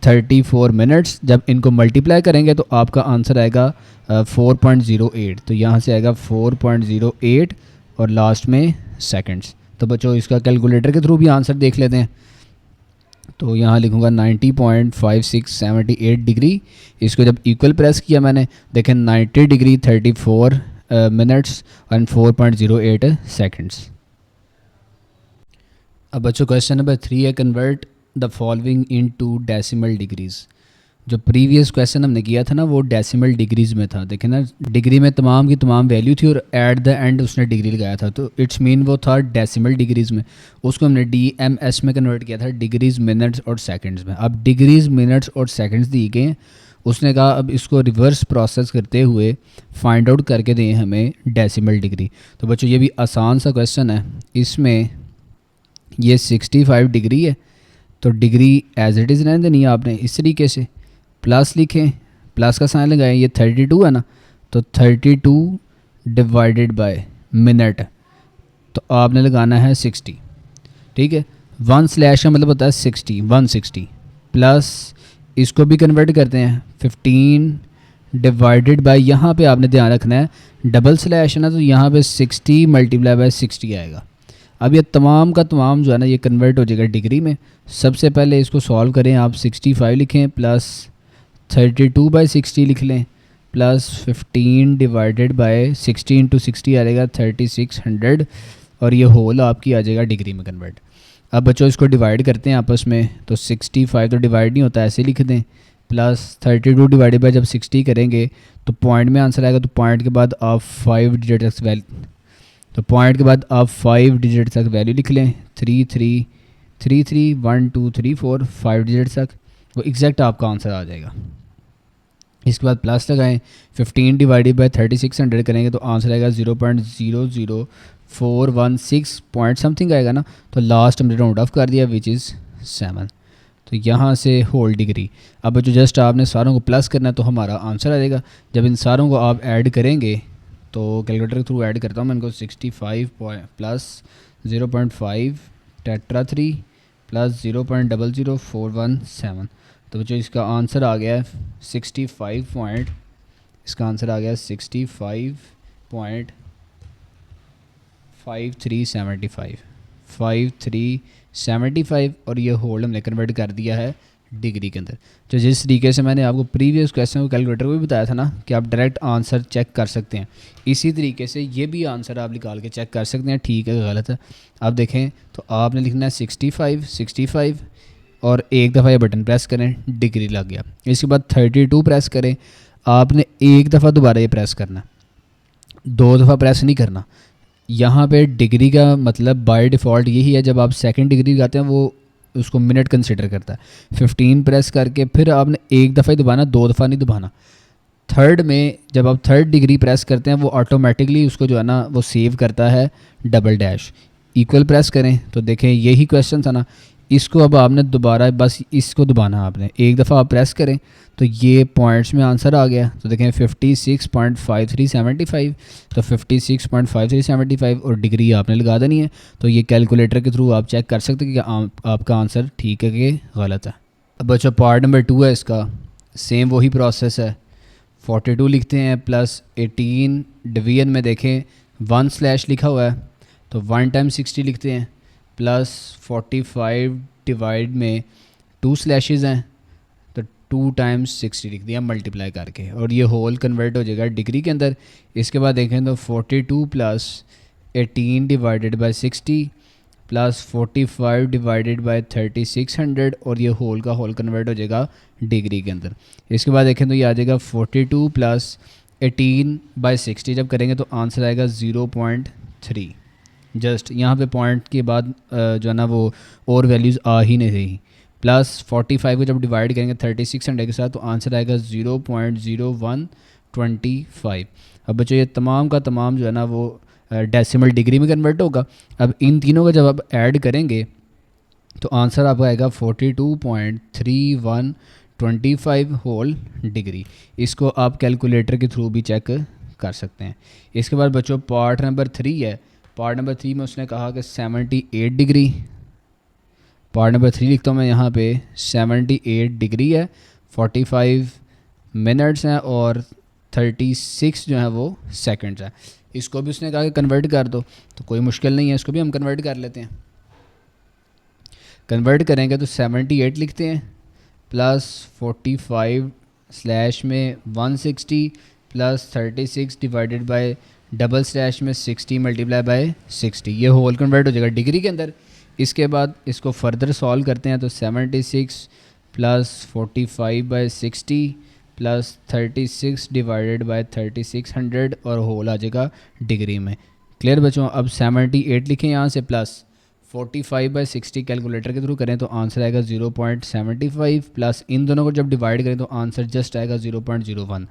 34 मिनट्स, जब इनको मल्टीप्लाई करेंगे तो आपका आंसर आएगा 4.08, तो यहाँ से आएगा 4.08 और लास्ट में सेकंड्स। तो बच्चों इसका कैलकुलेटर के थ्रू भी आंसर देख लेते हैं। तो यहाँ लिखूँगा 90.5678 डिग्री, इसको जब इक्वल प्रेस किया मैंने, देखें 90 डिग्री 34 मिनट्स एंड 4.08 सेकंड्स। अब बच्चों क्वेश्चन नंबर 3 है, convert the following into decimal degrees. जो प्रीवियस क्वेश्चन हमने किया था ना वो डेसिमल डिग्रीज़ में था, देखें ना डिग्री में तमाम की तमाम वैल्यू थी और एट द एंड उसने डिग्री लगाया था, तो इट्स मीन वो था डेसिमल डिग्रीज़ में। उसको हमने DMS में कन्वर्ट किया था, डिग्रीज़ मिनट्स और सेकंड्स में। अब डिग्रीज़ मिनट्स और सेकंड्स दिए गए हैं, उसने कहा अब इसको रिवर्स प्रोसेस करते हुए फाइंड आउट करके दें हमें डेसिमल डिग्री। तो बच्चों ये भी आसान सा क्वेश्चन है, इसमें ये 65 डिग्री है तो डिग्री एज इट इज़ रहने देनी है आपने, इस तरीके से प्लस लिखें, प्लस का साइन लगाएं, ये 32 है ना, तो 32 डिवाइडेड बाय मिनट, तो आपने लगाना है 60, ठीक है। 1 स्लैश का मतलब होता है 60, 160 प्लस इसको भी कन्वर्ट करते हैं 15 डिवाइडेड बाय, यहाँ पे आपने ध्यान रखना है डबल स्लैश है ना, तो यहाँ पे 60 मल्टीप्लाई बाय 60 आएगा। अब ये तमाम का तमाम जो है ना ये कन्वर्ट हो जाएगा डिग्री में। सबसे पहले इसको सॉल्व करें, आप 65 लिखें प्लस 32/60 लिख लें प्लस 15 डिवाइडेड बाय 60 इंटू 60 आ जाएगा 3600 और ये होल आपकी आ जाएगा डिग्री में कन्वर्ट। अब बच्चों इसको डिवाइड करते हैं आपस में, तो 65 तो डिवाइड नहीं होता, ऐसे लिख दें, प्लस 32 डिवाइडेड बाय जब 60 करेंगे तो पॉइंट में आंसर आएगा, तो पॉइंट के बाद आप 5 डिजिट तक वैल्यू, तो पॉइंट के बाद आप 5 डिजिट तक वैल्यू लिख लें, 33 33 1 2 3 4 5 डिजिट तक, वो एग्जैक्ट आपका आंसर आ जाएगा। इसके बाद प्लस लगाएं, 15 डिवाइडेड बाय 3600 करेंगे तो आंसर आएगा 0.00416 पॉइंट समथिंग आएगा ना, तो लास्ट हमने राउंड ऑफ कर दिया विच इज़ 7, तो यहाँ से होल डिग्री। अब जो जस्ट आपने सारों को प्लस करना है तो हमारा आंसर आ जाएगा। जब इन सारों को आप ऐड करेंगे तो कैलकुलेटर के थ्रू ऐड करता हूँ मैं इनको, 65 प्लस 0.5 टेट्रा 3 प्लस 0.00417, तो जो इसका आंसर आ गया है 65 पॉइंट, इसका आंसर आ गया 65.5375 और ये होल्ड हमने कन्वर्ट कर दिया है डिग्री के अंदर। तो जिस तरीके से मैंने आपको प्रीवियस क्वेश्चन को कैलकुलेटर को भी बताया था ना कि आप डायरेक्ट आंसर चेक कर सकते हैं, इसी तरीके से ये भी आंसर आप निकाल के चेक कर सकते हैं ठीक है गलत है। आप देखें तो आपने लिखना है 65 और एक दफ़ा ये बटन प्रेस करें, डिग्री लग गया। इसके बाद 32 प्रेस करें, आपने एक दफ़ा दोबारा ये प्रेस करना, 2 दफ़ा प्रेस नहीं करना। यहाँ पे डिग्री का मतलब बाय डिफ़ॉल्ट यही है, जब आप सेकंड डिग्री लगाते हैं वो उसको मिनट कंसिडर करता है। 15 प्रेस करके फिर आपने एक दफ़ा ही दबाना, 2 दफ़ा नहीं दबाना। थर्ड में जब आप थर्ड डिग्री प्रेस करते हैं वो ऑटोमेटिकली उसको जो है ना वो सेव करता है डबल डैश। इक्वल प्रेस करें तो देखें यही क्वेश्चन था ना, इसको अब आपने दोबारा बस इसको दबाना, आपने एक दफ़ा आप प्रेस करें तो ये पॉइंट्स में आंसर आ गया। तो देखें 56.5375, तो 56.5375 और डिग्री आपने लगा देनी है। तो ये कैलकुलेटर के थ्रू आप चेक कर सकते हैं कि आपका आंसर ठीक है कि गलत है। अब बच्चों पार्ट नंबर 2 है, इसका सेम वही प्रोसेस है। 42 लिखते हैं प्लस 18 डिवीजन में देखें 1 स्लैश लिखा हुआ है तो 1 टाइम 60 लिखते हैं प्लस 45 डिवाइड में 2 स्लैशेस हैं तो 2 टाइम्स 60 लिख दिया मल्टीप्लाई करके, और ये होल कन्वर्ट हो जाएगा डिग्री के अंदर। इसके बाद देखें तो 42 plus 18 divided by 60 plus 45 divided by 3600 और ये होल का होल कन्वर्ट हो जाएगा डिग्री के अंदर। इसके बाद देखें तो ये आ जाएगा 42 प्लस 18 बाय 60, जब करेंगे तो आंसर आएगा 0.3। जस्ट यहाँ पे पॉइंट के बाद जो है ना वो और वैल्यूज़ आ ही नहीं रही। प्लस 45 को जब डिवाइड करेंगे 3600 के साथ तो आंसर आएगा 0.0125। अब बच्चों ये तमाम का तमाम जो है ना वो डेसिमल डिग्री में कन्वर्ट होगा। अब इन तीनों का जब आप ऐड करेंगे तो आंसर आपका आएगा 42.3125 होल डिग्री। इसको आप कैलकुलेटर के थ्रू भी चेक कर सकते हैं। इसके बाद बच्चों पार्ट नंबर 3 है। पार्ट नंबर 3 में उसने कहा कि 78 डिग्री, पार्ट नंबर 3 लिखता हूँ मैं यहाँ पे, 78 डिग्री है, 45 मिनट्स हैं और 36 जो है वो सेकंड्स है। इसको भी उसने कहा कि कन्वर्ट कर दो, तो कोई मुश्किल नहीं है, इसको भी हम कन्वर्ट कर लेते हैं। कन्वर्ट करेंगे तो 78 लिखते हैं प्लस 45 स्लैश में 160 plus 36 divided bye double slash में 60 मल्टीप्लाई बाय 60, ये होल कन्वर्ट हो जाएगा डिग्री के अंदर। इसके बाद इसको फर्दर सॉल्व करते हैं तो 76 plus 45 by 60 plus 36 divided by 3600 और होल आ जाएगा डिग्री में। क्लियर बच्चों? अब 78 लिखें यहाँ से प्लस 45 बाई 60 कैलकुलेटर के थ्रू करें तो आंसर आएगा 0.75 प्लस इन दोनों को जब डिवाइड करें तो आंसर जस्ट आएगा 0.01।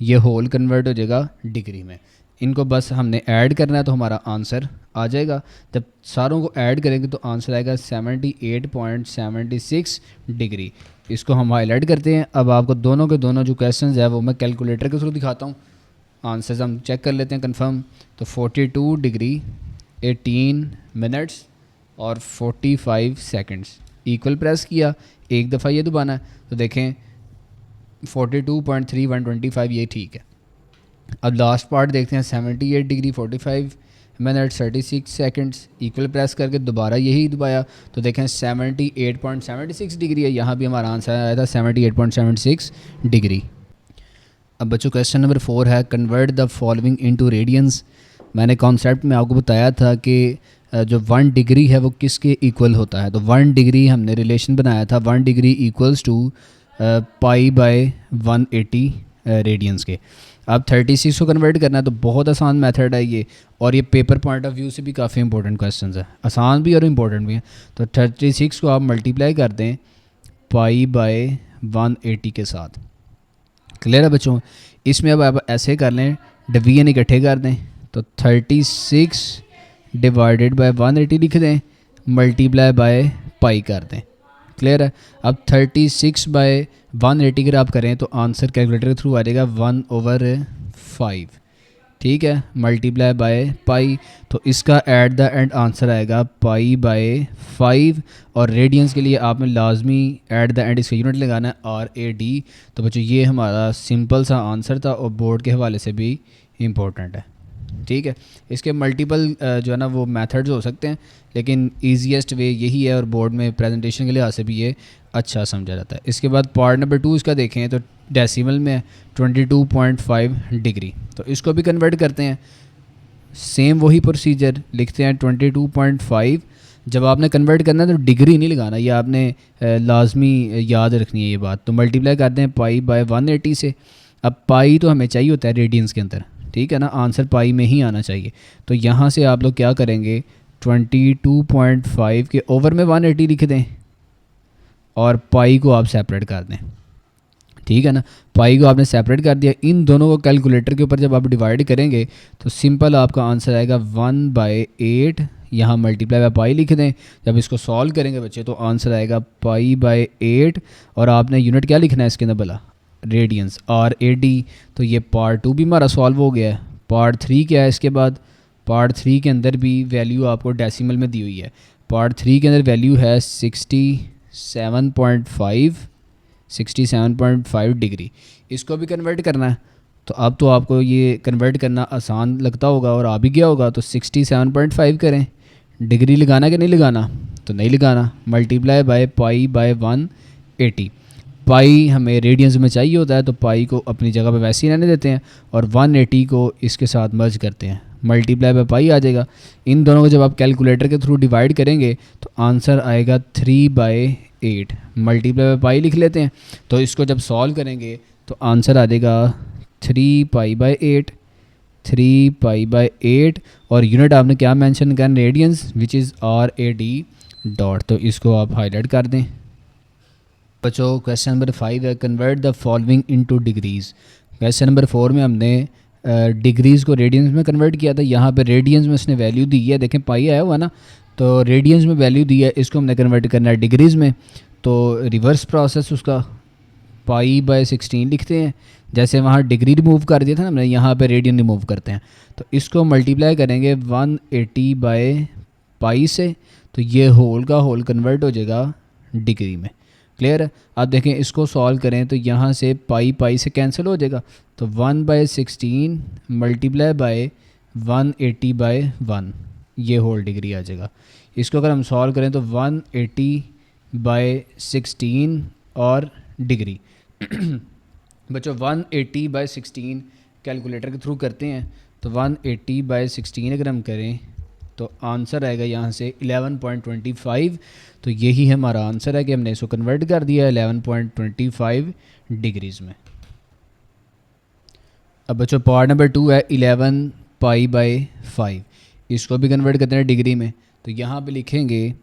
ये होल कन्वर्ट हो जाएगा डिग्री में। इनको बस हमने ऐड करना है तो हमारा आंसर आ जाएगा। जब सारों को ऐड करेंगे तो आंसर आएगा 78.76 डिग्री। इसको हम हाईलाइट करते हैं। अब आपको दोनों के दोनों जो क्वेश्चन है वो मैं कैलकुलेटर के थ्रू दिखाता हूँ। आंसर्स हम चेक कर लेते हैं कंफर्म। तो 42 डिग्री 18 मिनट्स और 45 सेकंड्स, इक्वल प्रेस किया, एक दफ़ा ये दबाना है तो देखें 42.3125 ये ठीक है। अब लास्ट पार्ट देखते हैं 78 degree 45 minutes 36 seconds, equal press करके दोबारा यही दबाया तो देखें 78.76 डिग्री है। यहाँ भी हमारा आंसर आया था 78.76 डिग्री। अब बच्चों क्वेश्चन नंबर 4 है convert the following into radiance. मैंने कॉन्सेप्ट में आपको बताया था कि जो 1 डिग्री है वो किसके इक्वल होता है। तो 1 डिग्री हमने रिलेशन बनाया था 1 degree equals to pi by 180 radians के। अब 36 को कन्वर्ट करना है तो बहुत आसान मेथड है ये, और ये पेपर पॉइंट ऑफ व्यू से भी काफ़ी इंपॉर्टेंट क्वेश्चन है, आसान भी और इम्पोर्टेंट भी है। तो 36 को आप मल्टीप्लाई कर दें पाई बाय 180 के साथ। क्लियर है बच्चों? इसमें अब आप ऐसे कर लें, डिवीजन इकट्ठे कर दें तो 36 डिवाइडेड बाय 180 लिख दें, मल्टीप्लाई बाय पाई कर दें। क्लियर है? अब 36 बाय 180 अगर आप करें तो आंसर कैलकुलेटर के थ्रू आ जाएगा 1/5। ठीक है, मल्टीप्लाई बाय पाई, तो इसका एट द एंड आंसर आएगा पाई बाय 5। और रेडियंस के लिए आपने लाजमी एट द एंड इसका यूनिट लगाना है RAD। तो बच्चों ये हमारा सिंपल सा आंसर था और बोर्ड के हवाले से भी इम्पोर्टेंट है। ठीक है, इसके मल्टीपल जो है ना वो मेथड्स हो सकते हैं, लेकिन ईजीएस्ट वे यही है और बोर्ड में प्रेजेंटेशन के लिहाज से भी ये अच्छा समझा जाता है। इसके बाद पार्ट नंबर 2 इसका देखें तो डेसिमल में 22.5 डिग्री, तो इसको भी कन्वर्ट करते हैं। सेम वही प्रोसीजर लिखते हैं 22.5। जब आपने कन्वर्ट करना है तो डिग्री नहीं लगाना, ये आपने लाजमी याद रखनी है ये बात। तो मल्टीप्लाई करते हैं पाई बाय 180 से। अब पाई तो हमें चाहिए होता है रेडियंस के अंदर, ठीक है ना, आंसर पाई में ही आना चाहिए। तो यहाँ से आप लोग क्या करेंगे 22.5 के ओवर में 180 लिख दें और पाई को आप सेपरेट कर दें। ठीक है ना, पाई को आपने सेपरेट कर दिया। इन दोनों को कैलकुलेटर के ऊपर जब आप डिवाइड करेंगे तो सिंपल आपका आंसर आएगा 1/8। यहाँ मल्टीप्लाई बाय पाई लिख दें। जब इसको सॉल्व करेंगे बच्चे तो आंसर आएगा पाई बाय 8। और आपने यूनिट क्या लिखना है इसके अंदर भला, रेडियंस RAD। तो ये पार्ट 2 भी हमारा सॉल्व हो गया है। पार्ट 3 क्या है इसके बाद, पार्ट 3 के अंदर भी वैल्यू आपको डेसिमल में दी हुई है। पार्ट 3 के अंदर वैल्यू है 67.5 डिग्री। इसको भी कन्वर्ट करना है। तो अब तो आपको ये कन्वर्ट करना आसान लगता होगा और आ भी गया होगा। तो 67.5 करें, डिग्री लगाना कि नहीं लगाना, तो नहीं लगाना, मल्टीप्लाई बाय पाई बाय 180। पाई हमें रेडियंस में चाहिए होता है तो पाई को अपनी जगह पे वैसे ही रहने देते हैं और 180 को इसके साथ मर्ज करते हैं, मल्टीप्लाई बाय पाई आ जाएगा। इन दोनों को जब आप कैलकुलेटर के थ्रू डिवाइड करेंगे तो आंसर आएगा 3/8। मल्टीप्लाई बाय पाई लिख लेते हैं। तो इसको जब सॉल्व करेंगे तो आंसर आ जाएगा 3π/8, 3π/8। और यूनिट आपने क्या मेंशन करना, radians, which is RAD dot. तो इसको आप हाईलाइट कर दें। बच्चों क्वेश्चन नंबर 5 है convert the following into degrees. Question number 4 में हमने डिग्रीज़ को रेडियंस में कन्वर्ट किया था। यहाँ पे रेडियंस में उसने वैल्यू दी है, देखें पाई आया हुआ ना, तो रेडियंस में वैल्यू दी है, इसको हमने कन्वर्ट करना है डिग्रीज़ में। तो रिवर्स प्रोसेस उसका π/16 लिखते हैं। जैसे वहाँ डिग्री रिमूव कर दिया था ना हमने, यहाँ पे रेडियन रिमूव करते हैं। तो इसको मल्टीप्लाई करेंगे 180/π से, तो ये होल का होल कन्वर्ट हो जाएगा डिग्री में। क्लियर है? अब देखें इसको सॉल्व करें तो यहाँ से π से कैंसिल हो जाएगा, तो 1/16 मल्टीप्लाई बाय 180/1, ये होल डिग्री आ जाएगा। इसको अगर हम सॉल्व करें तो 180/16 और डिग्री बच्चों 180/16 कैलकुलेटर के थ्रू करते हैं, तो 180/16 अगर हम करें तो आंसर आएगा यहाँ से 11.25। तो यही हमारा आंसर है कि हमने इसको कन्वर्ट कर दिया 11.25 डिग्रीज़ में। अब बच्चों पार्ट नंबर 2 है 11π/5, इसको भी कन्वर्ट करते हैं डिग्री में। तो यहाँ पे लिखेंगे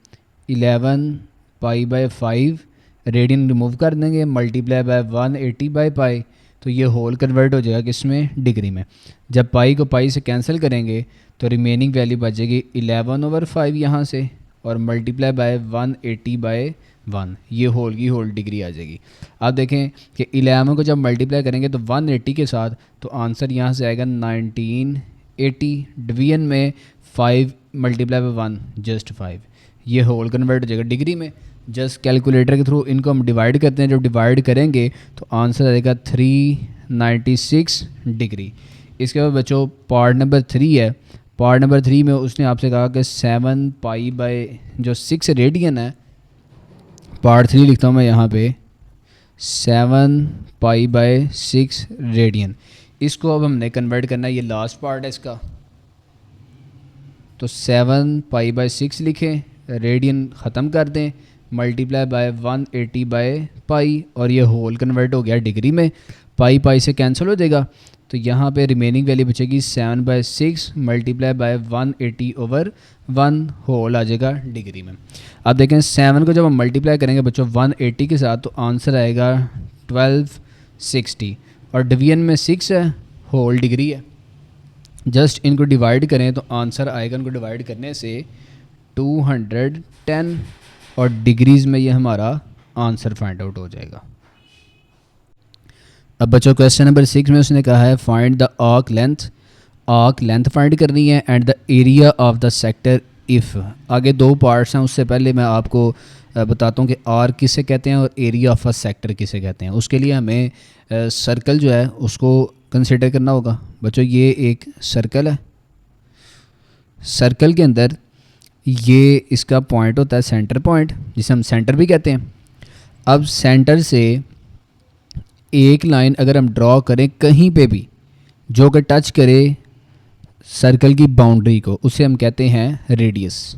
11π/5, रेडियन रिमूव कर देंगे, मल्टीप्लाई बाय 180/π, तो ये होल कन्वर्ट हो जाएगा किसमें, डिग्री में। जब पाई को पाई से कैंसिल करेंगे तो रिमेनिंग वैल्यू बचेगी 11/5 यहाँ से, और मल्टीप्लाई बाय 180/1, ये होल की होल डिग्री आ जाएगी। आप देखें कि 11 को जब मल्टीप्लाई करेंगे तो 180 के साथ, तो आंसर यहाँ से आएगा 1980। डिवीजन में 5 मल्टीप्लाई बाय 1 जस्ट 5, ये होल कन्वर्ट हो जाएगा डिग्री में। जस्ट कैलकुलेटर के थ्रू इनको हम डिवाइड करते हैं, जब डिवाइड करेंगे तो आंसर आएगा 396 डिग्री। इसके बाद बच्चों पार्ट नंबर 3 है। पार्ट नंबर 3 में उसने आपसे कहा कि 7π/6 रेडियन है। पार्ट 3 लिखता हूँ मैं यहाँ पे 7π/6 रेडियन। इसको अब हमने कन्वर्ट करना है, ये लास्ट पार्ट है इसका। तो 7π/6 लिखें, रेडियन ख़त्म कर दें, मल्टीप्लाई बाय 180/π, और ये होल कन्वर्ट हो गया डिग्री में। पाई से कैंसिल हो जाएगा, तो यहाँ पे रिमेनिंग वैल्यू बचेगी 7/6 मल्टीप्लाई बाय 180/1, होल आ जाएगा डिग्री में। अब देखें 7 को जब हम मल्टीप्लाई करेंगे बच्चों 180 के साथ, तो आंसर आएगा 1260, और डिवीजन में 6 है, होल डिग्री है। जस्ट इनको डिवाइड करें तो आंसर आएगा, इनको डिवाइड करने से 210, और डिग्रीज़ में ये हमारा आंसर फाइंड आउट हो जाएगा। अब बच्चों क्वेश्चन नंबर 6 में उसने कहा है find the arc length find करनी है and the area of the sector if. आगे 2 पार्ट्स हैं, उससे पहले मैं आपको बताता हूँ कि आर्क किसे कहते हैं और एरिया ऑफ अ सेक्टर किसे कहते हैं। उसके लिए हमें सर्कल जो है उसको कंसिडर करना होगा। बच्चों ये एक सर्कल है, सर्कल के अंदर ये इसका पॉइंट होता है सेंटर पॉइंट, जिसे हम सेंटर भी कहते हैं। अब सेंटर से एक लाइन अगर हम ड्रॉ करें कहीं पे भी जो कि टच करे सर्कल की बाउंड्री को, उसे हम कहते हैं रेडियस।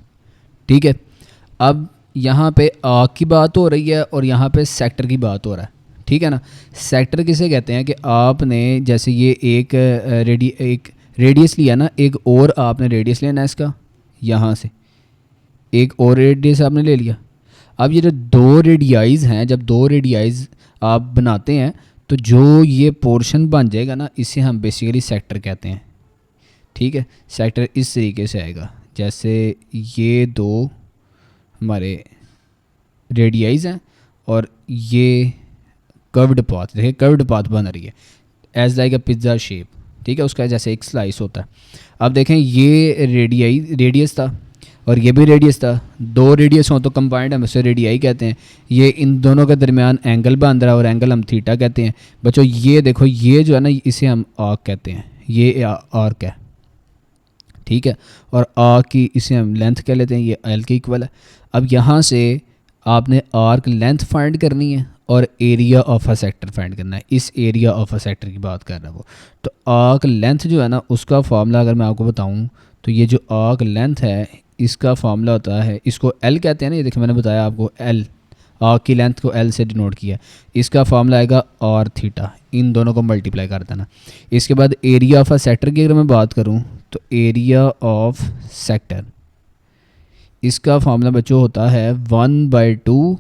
ठीक है, अब यहाँ पे आर्क की बात हो रही है और यहाँ पे सेक्टर की बात हो रहा है। ठीक है ना, सेक्टर किसे कहते हैं कि आपने जैसे ये एक रेडियस लिया ना, एक और आपने रेडियस लेना इसका, यहाँ से एक और रेडियस आपने ले लिया। अब ये जो 2 रेडियाइज़ हैं, जब 2 रेडियाइज़ आप बनाते हैं तो जो ये पोर्शन बन जाएगा ना, इसे हम बेसिकली सेक्टर कहते हैं। ठीक है, सेक्टर इस तरीके से आएगा, जैसे ये 2 हमारे रेडियाइज़ हैं और ये कर्व्ड पाथ, देखिए कर्व्ड पाथ बन रही है as like a pizza shape. ठीक है, उसका जैसे एक स्लाइस होता है। अब देखें ये रेडियस था और ये भी रेडियस था, 2 रेडियस हों तो कंबाइंड हम इसे रेडियाई कहते हैं। ये इन दोनों के दरमियान एंगल बन रहा है और एंगल हम थीटा कहते हैं। बच्चों ये देखो, ये जो है ना, इसे हम आर्क कहते हैं, ये आर्क है। ठीक है, और आर्क की इसे हम लेंथ कह लेते हैं, ये एल के इक्वल है। अब यहाँ से आपने आर्क लेंथ फाइंड करनी है और area of a sector find करना है। इस एरिया ऑफ अ सेक्टर की बात कर रहा है वो। तो आर्क लेंथ जो है ना, उसका फार्मूला अगर मैं आपको बताऊँ तो ये जो आर्क लेंथ है इसका फार्मूला होता है, इसको एल कहते हैं ना, ये देखिए मैंने बताया आपको एल, आर्क की लेंथ को एल से डिनोट किया। इसका फार्मूला आएगा आर थीटा, इन दोनों को मल्टीप्लाई कर देना। इसके बाद एरिया ऑफ अ सेक्टर की अगर मैं बात करूं तो एरिया ऑफ सेक्टर, इसका फार्मूला बच्चों होता है 1/2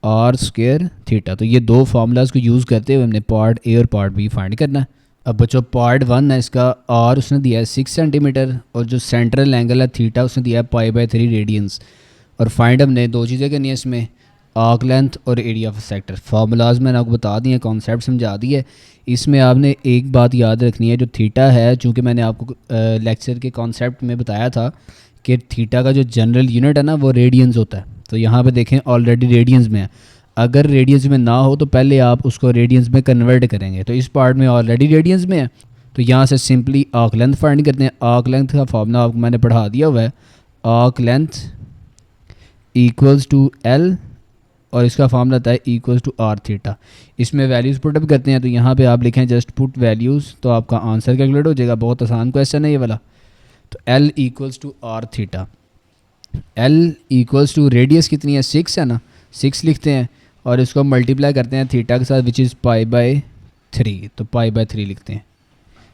आर स्क्वायर थीटा। तो ये 2 फार्मूलाज को यूज़ करते हुए हमने पार्ट ए और पार्ट बी फाइंड करना है। अब बच्चों पार्ट 1 है इसका, आर उसने दिया है 6 सेंटीमीटर और जो सेंट्रल एंगल है थीटा उसने दिया है पाई/3 रेडियंस। और फाइंड हमने दो चीज़ें करनी है इसमें, आर्क लेंथ और एरिया ऑफ सेक्टर। फार्मूलाज मैंने आपको बता दिए, कॉन्सेप्ट समझा दिए। इसमें आपने एक बात याद रखनी है, जो थीटा है, चूँकि मैंने आपको लेक्चर के कॉन्सेप्ट में बताया था कि थीटा का जो जनरल यूनिट है ना वो रेडियंस होता है। तो यहाँ पे देखें ऑलरेडी रेडियंस में है, अगर रेडियंस में ना हो तो पहले आप उसको रेडियंस में कन्वर्ट करेंगे। तो इस पार्ट में ऑलरेडी रेडियंस में है, तो यहाँ से सिंपली आर्क लेंथ फाइंड करते हैं। आर्क लेंथ का फॉर्मूला आपको मैंने पढ़ा दिया हुआ है, arc length equals to L और इसका फॉर्मूला आता है इक्वल्स टू आर थीटा। इसमें वैल्यूज़ पुटअप करते हैं, तो यहाँ पे आप लिखें जस्ट पुट वैल्यूज़, तो आपका आंसर कैलकुलेट हो जाएगा। बहुत आसान क्वेश्चन है ये वाला। तो L equals to R theta, L equals to radius कितनी है 6 है ना, 6 लिखते हैं और इसको मल्टीप्लाई करते हैं थीटा के साथ विच इज़ पाई/3, तो पाई/3 लिखते हैं।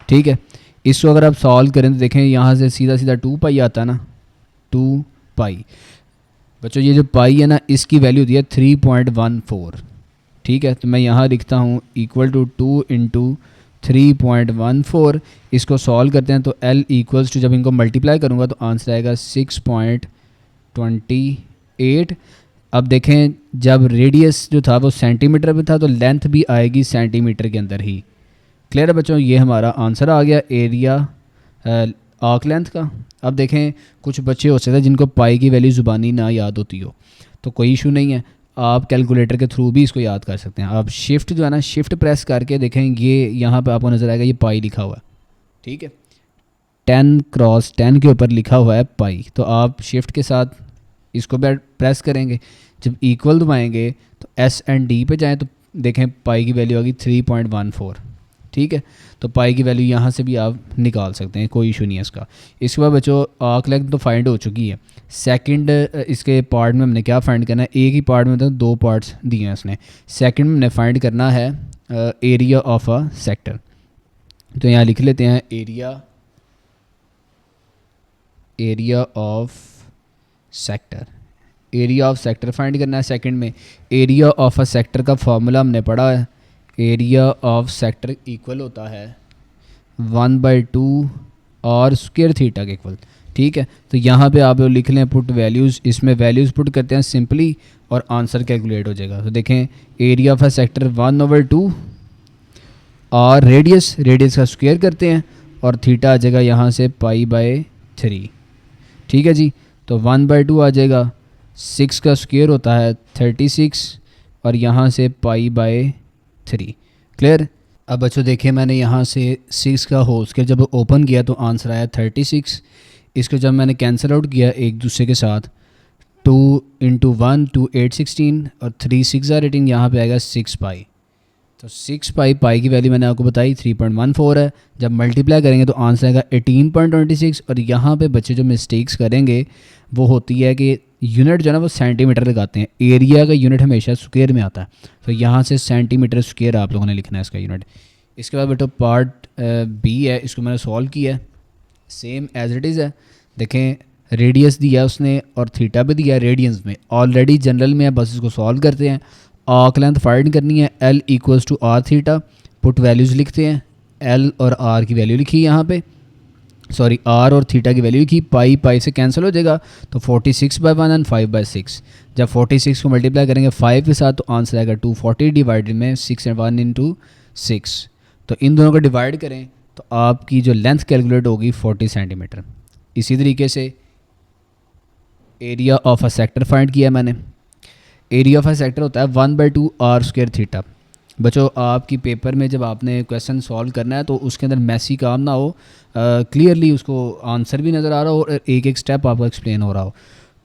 ठीक है, इसको अगर आप सॉल्व करें तो देखें यहाँ से सीधा सीधा 2 पाई आता है ना, 2 पाई। बच्चों ये जो पाई है ना इसकी वैल्यू होती है 3.14। ठीक है, तो मैं यहाँ लिखता हूँ इक्वल टू 2 इंटू 3.14। इसको सॉल्व करते हैं तो L इक्वल्स टू, जब इनको मल्टीप्लाई करूँगा तो आंसर आएगा 6.28। अब देखें जब रेडियस जो था वो सेंटीमीटर में था तो लेंथ भी आएगी सेंटीमीटर के अंदर ही। क्लियर है बच्चों, ये हमारा आंसर आ गया एरिया आर्क लेंथ का। अब देखें कुछ बच्चे हो सकते हैं जिनको पाई की वैल्यू ज़ुबानी ना याद होती हो, तो कोई इशू नहीं है, आप कैलकुलेटर के थ्रू भी इसको याद कर सकते हैं। आप शिफ्ट जो है ना, शिफ्ट प्रेस करके देखें, ये यहाँ पे आपको नज़र आएगा ये पाई लिखा हुआ है। ठीक है, 10x10 के ऊपर लिखा हुआ है पाई, तो आप शिफ्ट के साथ इसको प्रेस करेंगे, जब इक्वल दबाएंगे तो एस एंड डी पे जाएँ तो देखें पाई की वैल्यू होगी 3.14। ठीक है, तो पाई की वैल्यू यहाँ से भी आप निकाल सकते हैं, कोई इशू नहीं है इसका। इसके बाद बच्चों आर्क लेंथ तो फाइंड हो चुकी है। सेकंड इसके पार्ट में हमने क्या फाइंड करना है, एक ही पार्ट में तो 2 पार्ट्स दिए हैं इसने। सेकंड में हमने फाइंड करना है एरिया ऑफ अ सेक्टर। तो यहाँ लिख लेते हैं area of sector. Area of sector find करना है सेकंड में। एरिया ऑफ अ सेक्टर का फॉर्मूला हमने पढ़ा है, एरिया ऑफ सेक्टर इक्वल होता है 1/2 और स्क्वायर थीटा के इक्वल। ठीक है, तो यहाँ पे आप लिख लें पुट वैल्यूज़, इसमें वैल्यूज़ पुट करते हैं सिंपली और आंसर कैलकुलेट हो जाएगा। तो देखें एरिया ऑफ अ सेक्टर 1/2 और रेडियस का स्क्वायर करते हैं और थीटा आ जाएगा यहाँ से पाई/3। ठीक है जी, तो 1/2 आ जाएगा, 6 का स्क्वायर होता है 36 और यहाँ से पाई/3। क्लियर। अब बच्चों देखिए मैंने यहाँ से 6 का होल स्क्वायर जब ओपन किया तो आंसर आया 36। इसको जब मैंने कैंसिल आउट किया एक दूसरे के साथ, 2 इंटू 1 2 8 16 और 3 6 18, यहाँ पे आएगा 6 पाई। तो 6 पाई की वैल्यू मैंने आपको बताई 3.14 है। जब मल्टीप्लाई करेंगे तो आंसर आएगा 18.26। और यहाँ पे बच्चे जो मिस्टेक्स करेंगे वो होती है कि यूनिट जो है ना वो सेंटीमीटर लगाते हैं, एरिया का यूनिट हमेशा स्क्वायर में आता है, तो यहाँ से सेंटीमीटर स्क्वायर आप लोगों ने लिखना है इसका यूनिट। इसके बाद बेटा पार्ट बी है, इसको मैंने सॉल्व किया है सेम एज इट इज़ है। देखें रेडियस दिया उसने और थीटा भी दिया रेडियंस में, ऑलरेडी जनरल में है, बस इसको सॉल्व करते हैं। आर्क लेंथ फाइंड करनी है, L equals to R theta, put values लिखते हैं। L और R की वैल्यू लिखी यहाँ पे, सॉरी R और थीटा की वैल्यू लिखी, पाई से कैंसिल हो जाएगा तो 46/1 एंड 5/6। जब 46 को मल्टीप्लाई करेंगे 5 के साथ तो आंसर आएगा 240 डिवाइडेड में 6 एंड 1 इंटू 6। तो इन दोनों को डिवाइड करें तो आपकी जो लेंथ कैलकुलेट होगी 40 सेंटीमीटर। इसी तरीके से area of a sector find किया मैंने। एरिया ऑफ अ सेक्टर होता है 1/2 आर स्क्वायर थीटा। बच्चों आपकी पेपर में जब आपने क्वेश्चन सॉल्व करना है तो उसके अंदर मैसी काम ना हो, क्लियरली उसको आंसर भी नज़र आ रहा हो और एक एक स्टेप आपको एक्सप्लेन हो रहा हो।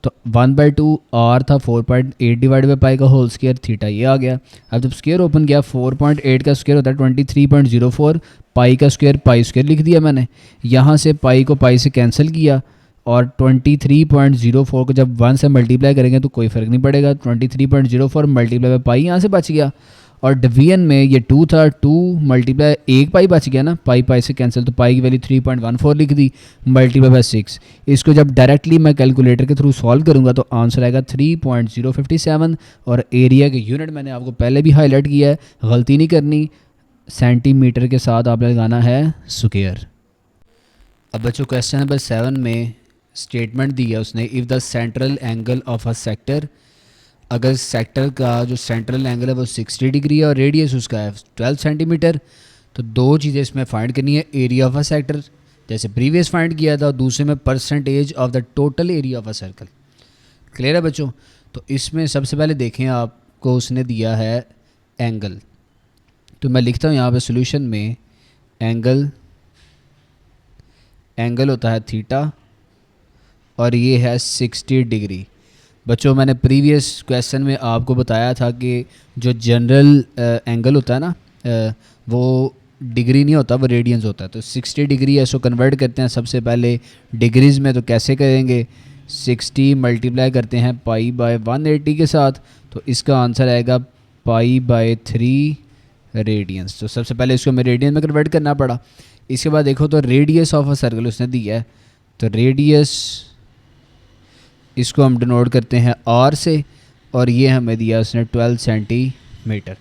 तो 1/2 आर था 4.8 डिवाइड बाई पाई का होल स्क्वायर, थीटा ये आ गया। अब जब स्क्वायर ओपन किया 4.8 का स्क्वायर होता है 23.04, पाई का स्क्वायर पाई स्क्वायर लिख दिया मैंने। यहाँ से पाई को पाई से कैंसिल किया और 23.04 को जब 1 से मल्टीप्लाई करेंगे तो कोई फ़र्क नहीं पड़ेगा, 23.04 मल्टीप्लाई बाई पाई यहाँ से बच गया। और डिवीजन में ये 2 था, 2 मल्टीप्लाई 1 पाई बच गया ना, पाई से कैंसिल, तो पाई की वैल्यू 3.14 लिख दी मल्टीप्लाई बाई 6। इसको जब डायरेक्टली मैं कैलकुलेटर के थ्रू सॉल्व करूँगा तो आंसर आएगा 3.057। और एरिया के यूनिट मैंने आपको पहले भी हाईलाइट किया है, गलती नहीं करनी, सेंटीमीटर के साथ आपने लगाना है स्क्वायर। अब बच्चों क्वेश्चन नंबर 7 में स्टेटमेंट दी है उसने, if the central angle of a sector, अगर सेक्टर का जो सेंट्रल एंगल है वो 60 डिग्री है और रेडियस उसका है 12 सेंटीमीटर, तो दो चीज़ें इसमें फाइंड करनी है, एरिया ऑफ अ सेक्टर जैसे प्रीवियस फाइंड किया था, और दूसरे में percentage of the total area of a circle. Clear है बच्चों? तो इसमें सबसे पहले देखें, आपको उसने दिया है एंगल, तो मैं लिखता हूँ यहाँ पे सॉल्यूशन में एंगल होता है थीटा और ये है 60 डिग्री। बच्चों मैंने प्रीवियस क्वेश्चन में आपको बताया था कि जो जनरल एंगल होता है ना, वो डिग्री नहीं होता, वो रेडियंस होता है। तो 60 डिग्री है, इसको कन्वर्ट करते हैं सबसे पहले डिग्रीज़ में। तो कैसे करेंगे, 60 मल्टीप्लाई करते हैं पाई बाय 180 के साथ, तो इसका आंसर आएगा पाई बाय 3 रेडियंस। तो सबसे पहले इसको हमें रेडियन में कन्वर्ट करना पड़ा। इसके बाद देखो तो रेडियस ऑफ अ सर्कल उसने दिया है, तो रेडियस इसको हम डिनोट करते हैं आर से, और ये हमें दिया उसने 12 सेंटीमीटर।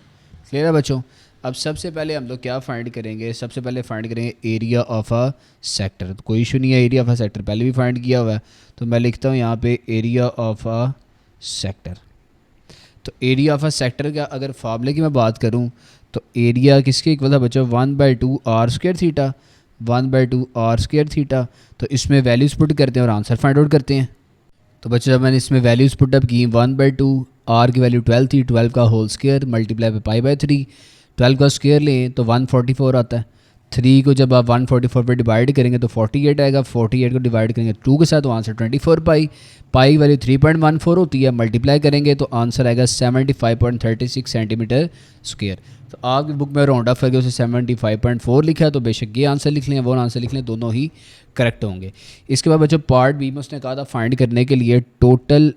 क्लियर है बच्चों? अब सबसे पहले हम लोग क्या फाइंड करेंगे, सबसे पहले फाइंड करेंगे एरिया ऑफ अ सेक्टर। तो कोई इशू नहीं है, एरिया ऑफ अ सेक्टर पहले भी फाइंड किया हुआ है, तो मैं लिखता हूँ यहाँ पे एरिया ऑफ अ सेक्टर। तो एरिया ऑफ अ सेक्टर का अगर फार्मूले की मैं बात करूँ, तो एरिया किसके इक्वल था बच्चों, 1/2 R square theta, 1/2 R square theta. तो इसमें वैल्यूज़ पुट करते हैं और आंसर फाइंड आउट करते हैं। तो बच्चों जब मैंने इसमें वैल्यूज़ पुटअप की, 1/2 आर की वैल्यू 12 थी, 12 का whole square multiply by pi by 3, 12 का स्क्वायर लें तो 144 आता है। 3 को जब आप 144 पे डिवाइड करेंगे तो 48 आएगा, 48 को डिवाइड करेंगे 2 के साथ तो आंसर 24 पाई, पाई वैल्यू 3.14 होती है, मल्टीप्लाई करेंगे तो आंसर आएगा 75.36 सेंटीमीटर स्क्वायर। तो आपकी बुक में राउंड ऑफ करके उसे 75.4 लिखा है, तो बेशक ये आंसर लिख लें वो आंसर लिख लें, दोनों ही करेक्ट होंगे। इसके बाद बच्चों पार्ट बी में उसने कहा था फाइंड करने के लिए total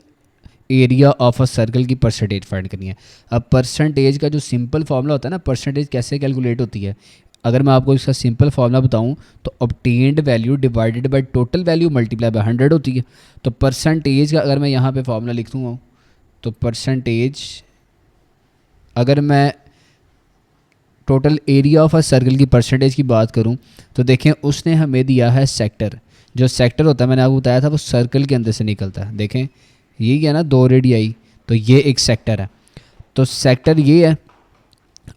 area of a circle की परसेंटेज फाइंड करनी है। अब परसेंटेज का जो सिंपल फार्मूला होता है ना, परसेंटेज कैसे कैलकुलेट होती है, अगर मैं आपको इसका सिंपल फार्मूला बताऊं तो obtained value divided by total value multiply by 100 होती है। तो परसेंटेज का अगर मैं यहाँ पे फार्मूला लिख दूँ, तो परसेंटेज अगर मैं total area of a circle की परसेंटेज की बात करूं, तो देखें उसने हमें दिया है सेक्टर। जो सेक्टर होता है मैंने आपको बताया था वो सर्कल के अंदर से निकलता है। देखें ये क्या ना, 2 रेडियाई, तो ये एक सेक्टर है। तो सेक्टर ये है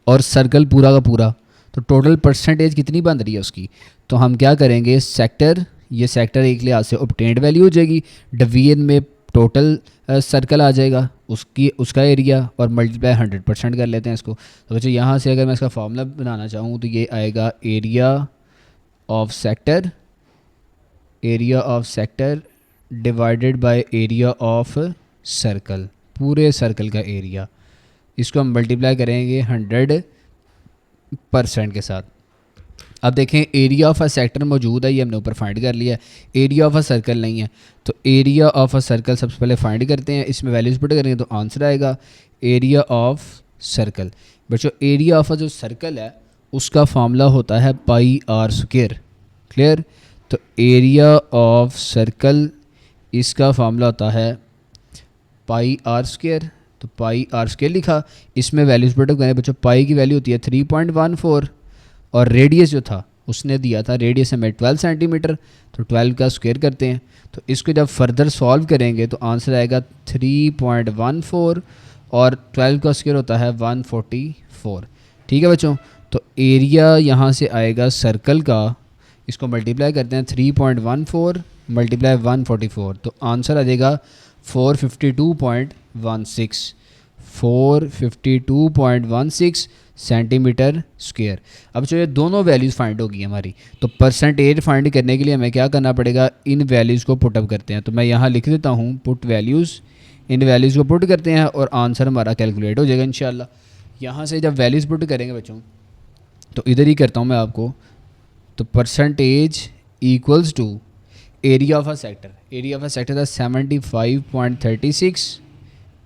और सर्कल पूरा का पूरा, तो टोटल परसेंटेज कितनी बन रही है उसकी। तो हम क्या करेंगे, सेक्टर, ये सेक्टर एक लिहाज से ऑब्टेन्ड वैल्यू हो जाएगी, डिवीजन में टोटल सर्कल आ जाएगा उसका एरिया, और मल्टीप्लाई 100% कर लेते हैं इसको। तो बच्चों यहाँ से अगर मैं इसका फार्मूला बनाना चाहूँ तो ये आएगा area of sector divided by area of circle, पूरे सर्कल का एरिया, इसको हम मल्टीप्लाई करेंगे 100% के साथ। अब देखें एरिया ऑफ अ सेक्टर मौजूद है, ये हमने ऊपर फाइंड कर लिया है, एरिया ऑफ अ सर्कल नहीं है। तो एरिया ऑफ अ सर्कल सबसे पहले फाइंड करते हैं, इसमें वैल्यूज पुट करेंगे तो आंसर आएगा एरिया ऑफ सर्कल। बच्चों एरिया ऑफ अ जो सर्कल है उसका फार्मूला होता है पाई आर स्क्वायर। क्लियर? तो एरिया ऑफ सर्कल इसका फार्मूला होता है पाई आर स्क्वायर। तो पाई आर स्क्वायर लिखा, इसमें वैल्यूज पुट करें बच्चों, पाई की वैल्यू होती है 3.14 और रेडियस जो था उसने दिया था, रेडियस हमें 12 सेंटीमीटर, तो 12 का स्क्वायर करते हैं। तो इसको जब फर्दर सॉल्व करेंगे तो आंसर आएगा 3.14 और 12 का स्क्वायर होता है 144। ठीक है बच्चों? तो एरिया यहाँ से आएगा सर्कल का, इसको मल्टीप्लाई करते हैं 3.14 मल्टीप्लाई 144, तो आंसर आ जाएगा 452.16 सेंटीमीटर स्क्वायर। अब जो ये दोनों वैल्यूज़ फाइंड होगी हमारी, तो परसेंटेज फाइंड करने के लिए हमें क्या करना पड़ेगा, इन वैल्यूज़ को पुटअप करते हैं। तो मैं यहाँ लिख देता हूँ पुट वैल्यूज़, इन वैल्यूज़ को पुट करते हैं और आंसर हमारा कैलकुलेट हो जाएगा इंशाल्लाह। यहाँ से जब वैल्यूज़ पुट करेंगे बच्चों, तो इधर ही करता हूँ मैं आपको, तो percentage equals to area of a sector, area of a sector था 75.36,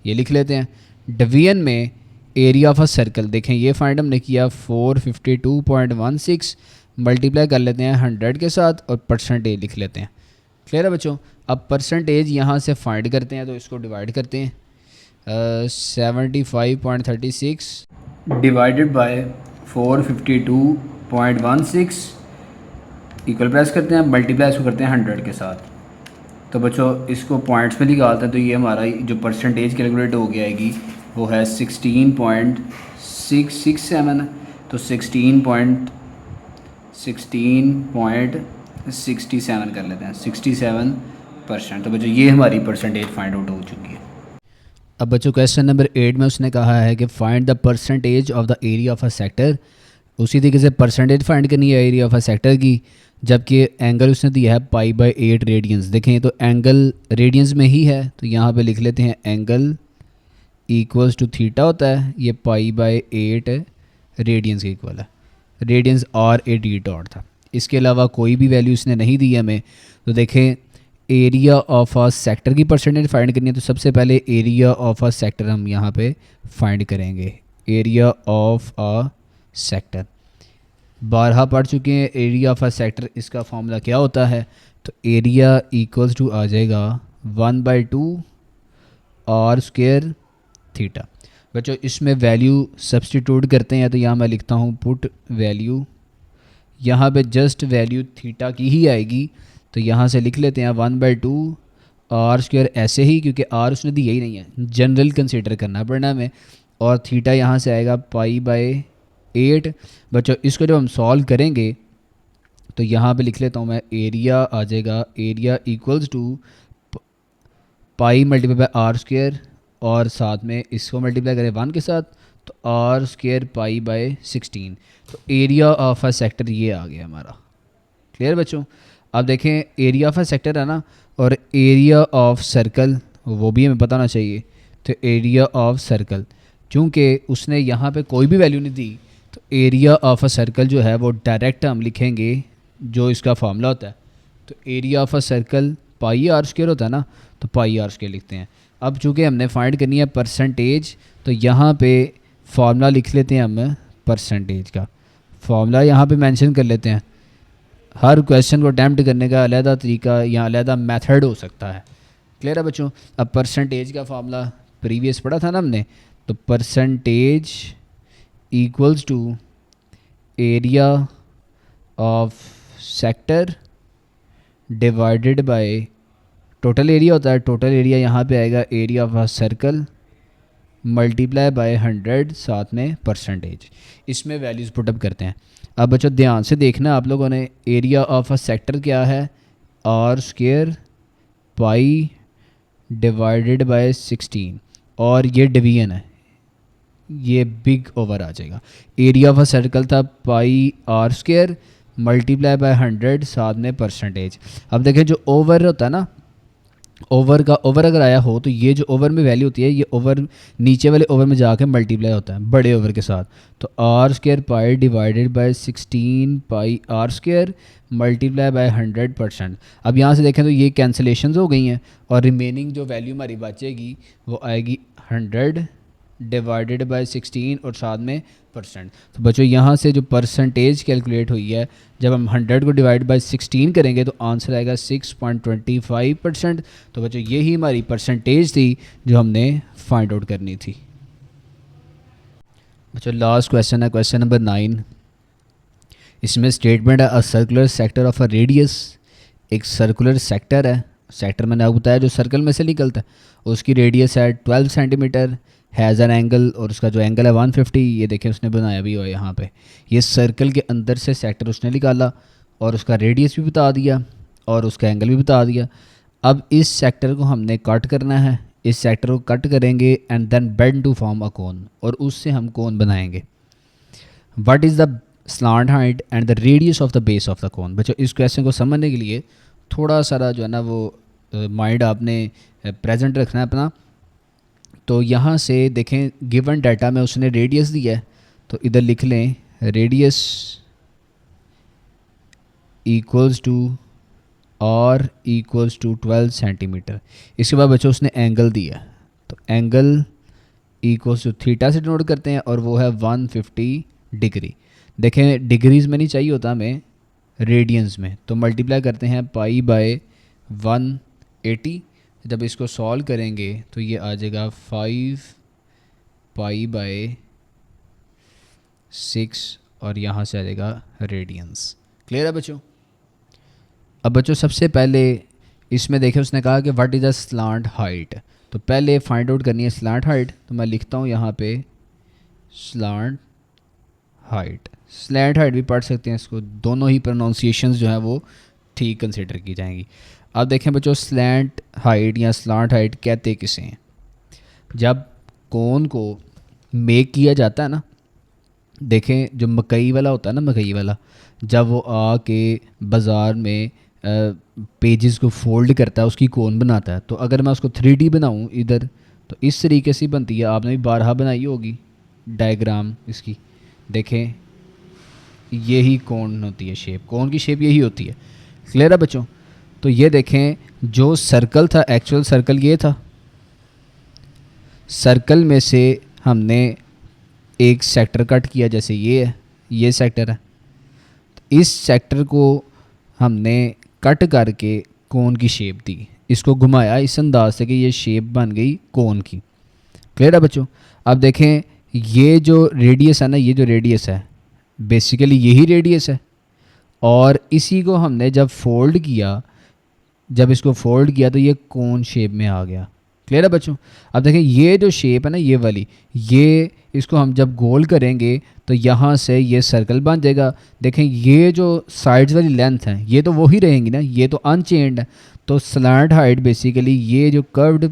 ये लिख लेते हैं, डिवीजन में एरिया ऑफ अ सर्कल, देखें ये फाइंड हमने किया 452.16 मल्टीप्लाई कर लेते हैं 100 के साथ और परसेंटेज लिख लेते हैं। क्लियर है बच्चों? अब परसेंटेज यहाँ से फाइंड करते हैं, तो इसको डिवाइड करते हैं 75.36 डिवाइडेड बाय 452.16 इक्वल प्रेस करते हैं, मल्टीप्लाई इसको करते हैं 100 के साथ। तो बच्चों इसको पॉइंट्स में निकालते हैं तो ये हमारा जो परसेंटेज कैलकुलेट हो गया आएगी वो है 16.667। तो 16.67 कर लेते हैं, 67%। तो बच्चों ये हमारी परसेंटेज फाइंड आउट हो चुकी है। अब बच्चों क्वेश्चन नंबर 8 में उसने कहा है कि find the percentage of the area of a sector. उसी तरीके से परसेंटेज फाइंड करनी है एरिया ऑफ अ सेक्टर की, जबकि एंगल उसने दिया है π/8 रेडियंस। देखें तो एंगल रेडियंस में ही है, तो यहाँ पे लिख लेते हैं एंगल इक्वल्स टू थीटा होता है, ये π/8 रेडियंस के इक्वल है। रेडियंस R/d डॉट था, इसके अलावा कोई भी वैल्यू इसने नहीं दी हमें। तो देखें एरिया ऑफ अ सेक्टर की परसेंटेज फाइंड करनी है, तो सबसे पहले एरिया ऑफ अ सेक्टर हम यहाँ पे फाइंड करेंगे। एरिया ऑफ अ सेक्टर 12 पढ़ चुके हैं। एरिया ऑफ अ सेक्टर इसका फॉर्मूला क्या होता है, तो एरिया इक्वल्स टू आ जाएगा 1/2 R स्क्वायर थीटा। बच्चों इसमें वैल्यू सब्सटीट्यूट करते हैं, तो यहाँ मैं लिखता हूँ पुट वैल्यू, यहाँ पे जस्ट वैल्यू थीटा की ही आएगी। तो यहाँ से लिख लेते हैं 1/2 R स्क्वायर, ऐसे ही क्योंकि R उसने दिया ही नहीं है, जनरल कंसीडर करना पड़ना हमें। और थीटा यहाँ से आएगा π/8। बच्चों इसको जब हम सॉल्व करेंगे तो यहाँ पे लिख लेता हूँ मैं, एरिया आ जाएगा, area equals to pi multiply by R square, और साथ में इसको मल्टीप्लाई करें 1 के साथ, तो R स्क्वायर π/16। तो एरिया ऑफ अ सेक्टर ये आ गया हमारा। क्लियर बच्चों। अब देखें एरिया ऑफ अ सेक्टर है ना, और एरिया ऑफ सर्कल वो भी हमें पता होना चाहिए। तो एरिया ऑफ सर्कल, चूँकि उसने यहाँ पे कोई भी वैल्यू नहीं दी, तो एरिया ऑफ अ सर्कल जो है वो डायरेक्ट हम लिखेंगे जो इसका फार्मूला होता है। तो area of a circle πr square होता है ना, तो πr स्क्वायर लिखते हैं। अब चूँकि हमने फाइंड करनी है परसेंटेज, तो यहाँ पे फार्मूला लिख लेते हैं हम, परसेंटेज का फार्मूला यहाँ पे मेंशन कर लेते हैं। हर क्वेश्चन को अटैम्प्ट करने का अलहदा तरीका या अलहदा मेथड हो सकता है। क्लियर है बच्चों। अब परसेंटेज का फार्मूला प्रीवियस पढ़ा था ना हमने, तो percentage equals to area of sector divided by total area होता है। टोटल एरिया यहाँ पे आएगा area of a circle multiply by 100, साथ में परसेंटेज। इसमें वैल्यूज़ पुटअप करते हैं। अब बच्चों ध्यान से देखना आप लोगों ने, एरिया ऑफ अ सेक्टर क्या है, R square pi divided by 16, और ये डिवीजन है, ये बिग ओवर आ जाएगा। एरिया ऑफ अ सर्कल था πr स्क्वायर मल्टीप्लाई बाय 100, साथ में परसेंटेज। अब देखें जो ओवर होता है ना, ओवर का ओवर अगर आया हो तो ये जो ओवर में वैल्यू होती है, ये ओवर नीचे वाले ओवर में जाके मल्टीप्लाई होता है बड़े ओवर के साथ। तो R square pi divided by 16 pi R square multiply by 100%। अब यहाँ से देखें तो ये कैंसिलेशंस हो गई हैं, और रिमेनिंग जो वैल्यू हमारी बचेगी वो आएगी 100 डिवाइडेड बाय 16 और साथ में परसेंट। तो बच्चों यहाँ से जो परसेंटेज कैलकुलेट हुई है, जब हम 100 को डिवाइड बाय 16 करेंगे तो आंसर आएगा 6.25%। तो बच्चों यही हमारी परसेंटेज थी जो हमने फाइंड आउट करनी थी। बच्चों लास्ट क्वेश्चन है, क्वेश्चन नंबर 9। इसमें स्टेटमेंट है, a circular sector of a radius. एक सर्कुलर सेक्टर है, सेक्टर मैंने आपको बताया जो सर्कल में से निकलता है, उसकी रेडियस है 12 सेंटीमीटर, हैज़ एन एंगल, और उसका जो एंगल है 150। ये देखें उसने बनाया भी हुआ है यहाँ पे। ये सर्कल के अंदर से सेक्टर उसने निकाला, और उसका रेडियस भी बता दिया, और उसका एंगल भी बता दिया। अब इस सेक्टर को हमने कट करना है, इस सेक्टर को कट करेंगे and then bend to form a cone, और उससे हम कोन बनाएंगे। What is the slant height and the radius of the base of the cone. बच्चों इस क्वेश्चन को समझने के लिए थोड़ा सारा जो है ना वो माइंड आपने प्रेजेंट रखना है अपना। तो यहाँ से देखें गिवन डाटा में उसने रेडियस दिया है, तो इधर लिख लें radius equals to R equals to 12 centimetre. इसके बाद बच्चों उसने एंगल दिया, तो एंगल इक्वल्स टू थीटा से नोट करते हैं, और वो है 150 डिग्री। देखें डिग्रीज में नहीं चाहिए होता हमें, रेडियंस में, तो मल्टीप्लाई करते हैं π/180। जब इसको सॉल्व करेंगे तो ये आ जाएगा 5π/16 6 और यहाँ से आ जाएगा रेडियंस। क्लियर है बच्चों? अब बच्चों सबसे पहले इसमें देखें उसने कहा कि what is a slant height, तो पहले फाइंड आउट करनी है स्लांट हाइट। तो मैं लिखता हूँ यहाँ पे स्लांट हाइट, स्लैंट हाइट भी पढ़ सकते हैं इसको, दोनों ही प्रोनाउंसिएशंस जो है वो ठीक कंसिडर की जाएंगी। अब देखें बच्चों स्लैंट हाइट या स्लांट हाइट कहते किसे हैं? जब कोन को मेक किया जाता है ना, देखें जो मकई वाला होता है ना, मकई वाला जब वो आके बाज़ार में पेजेस को फोल्ड करता है, उसकी कोन बनाता है, तो अगर मैं उसको 3D बनाऊँ इधर तो इस तरीके से बनती है। आपने भी बारहा बनाई होगी डायग्राम इसकी, देखें यही कोन होती है शेप, कोन की शेप यही होती है। क्लियर है बच्चों? तो ये देखें जो सर्कल था, एक्चुअल सर्कल ये था, सर्कल में से हमने एक सेक्टर कट किया, जैसे ये है, ये सेक्टर है, तो इस सेक्टर को हमने कट करके कोन की शेप दी, इसको घुमाया इस अंदाज से कि ये शेप बन गई कोन की। क्लियर है बच्चों? अब देखें ये जो रेडियस है ना, ये जो रेडियस है बेसिकली यही रेडियस है, और इसी को हमने जब फोल्ड किया, जब इसको फोल्ड किया तो ये कोन शेप में आ गया। क्लियर है बच्चों? अब देखें ये जो शेप है ना, ये वाली, ये इसको हम जब गोल करेंगे तो यहाँ से ये सर्कल बन जाएगा। देखें ये जो साइड्स वाली लेंथ है ये तो वही रहेंगी ना, ये तो अनचेंज्ड है। तो स्लैंट हाइट बेसिकली ये जो कर्व्ड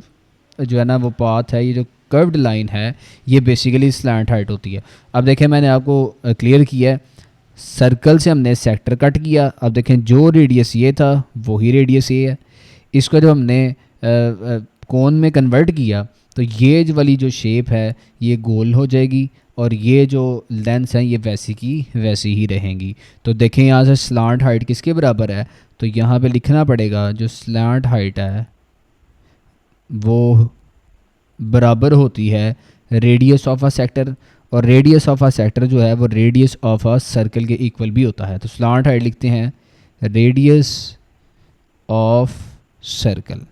जो है ना वो पाथ है, ये जो कर्व्ड लाइन है, ये बेसिकली स्लैंट हाइट होती है। अब देखें मैंने आपको क्लियर किया है, सर्कल से हमने सेक्टर कट किया। अब देखें जो रेडियस ये था वही रेडियस ये है, इसको जब हमने कोन में कन्वर्ट किया तो ये वाली जो शेप है ये गोल हो जाएगी, और ये जो लेंस हैं ये वैसी की वैसी ही रहेंगी। तो देखें यहाँ से स्लांट हाइट किसके बराबर है, तो यहाँ पे लिखना पड़ेगा जो स्लांट हाइट है वो बराबर होती है रेडियस ऑफ अ सेक्टर, और रेडियस ऑफ अ सेक्टर जो है वो रेडियस ऑफ अ सर्कल के इक्वल भी होता है। तो स्लांट हाइट लिखते हैं रेडियस ऑफ सर्कल।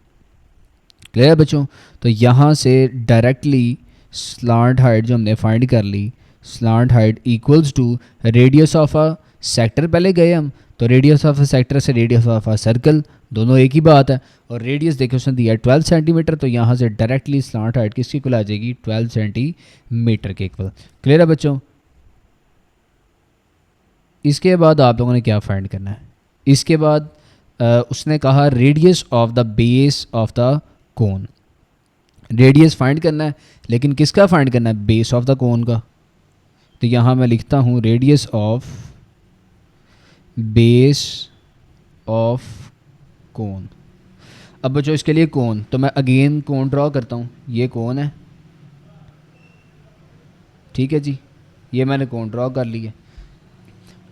क्लियर है बच्चों? तो यहाँ से डायरेक्टली स्लांट हाइट जो हमने फाइंड कर ली, slant height equals to radius of a sector, पहले गए हम तो रेडियस ऑफ अ सेक्टर से रेडियस ऑफ अ सर्कल दोनों एक ही बात है, और रेडियस देखिए उसने दिया 12 सेंटीमीटर, तो यहाँ से डायरेक्टली स्लांट हाइट किसकी इक्वल आ जाएगी, 12 सेंटीमीटर के इक्वल। क्लियर है बच्चों? इसके बाद आप लोगों ने क्या फाइंड करना है? इसके बाद उसने कहा radius of the base of the cone, radius find करना है, लेकिन किसका फाइंड करना है, बेस ऑफ द कोन का। तो यहाँ मैं लिखता हूँ radius of base of cone. अब बच्चों इसके लिए कोन, तो मैं अगेन कोन ड्रॉ करता हूँ, ये कोन है, ठीक है जी, ये मैंने कोन ड्रॉ कर लिया।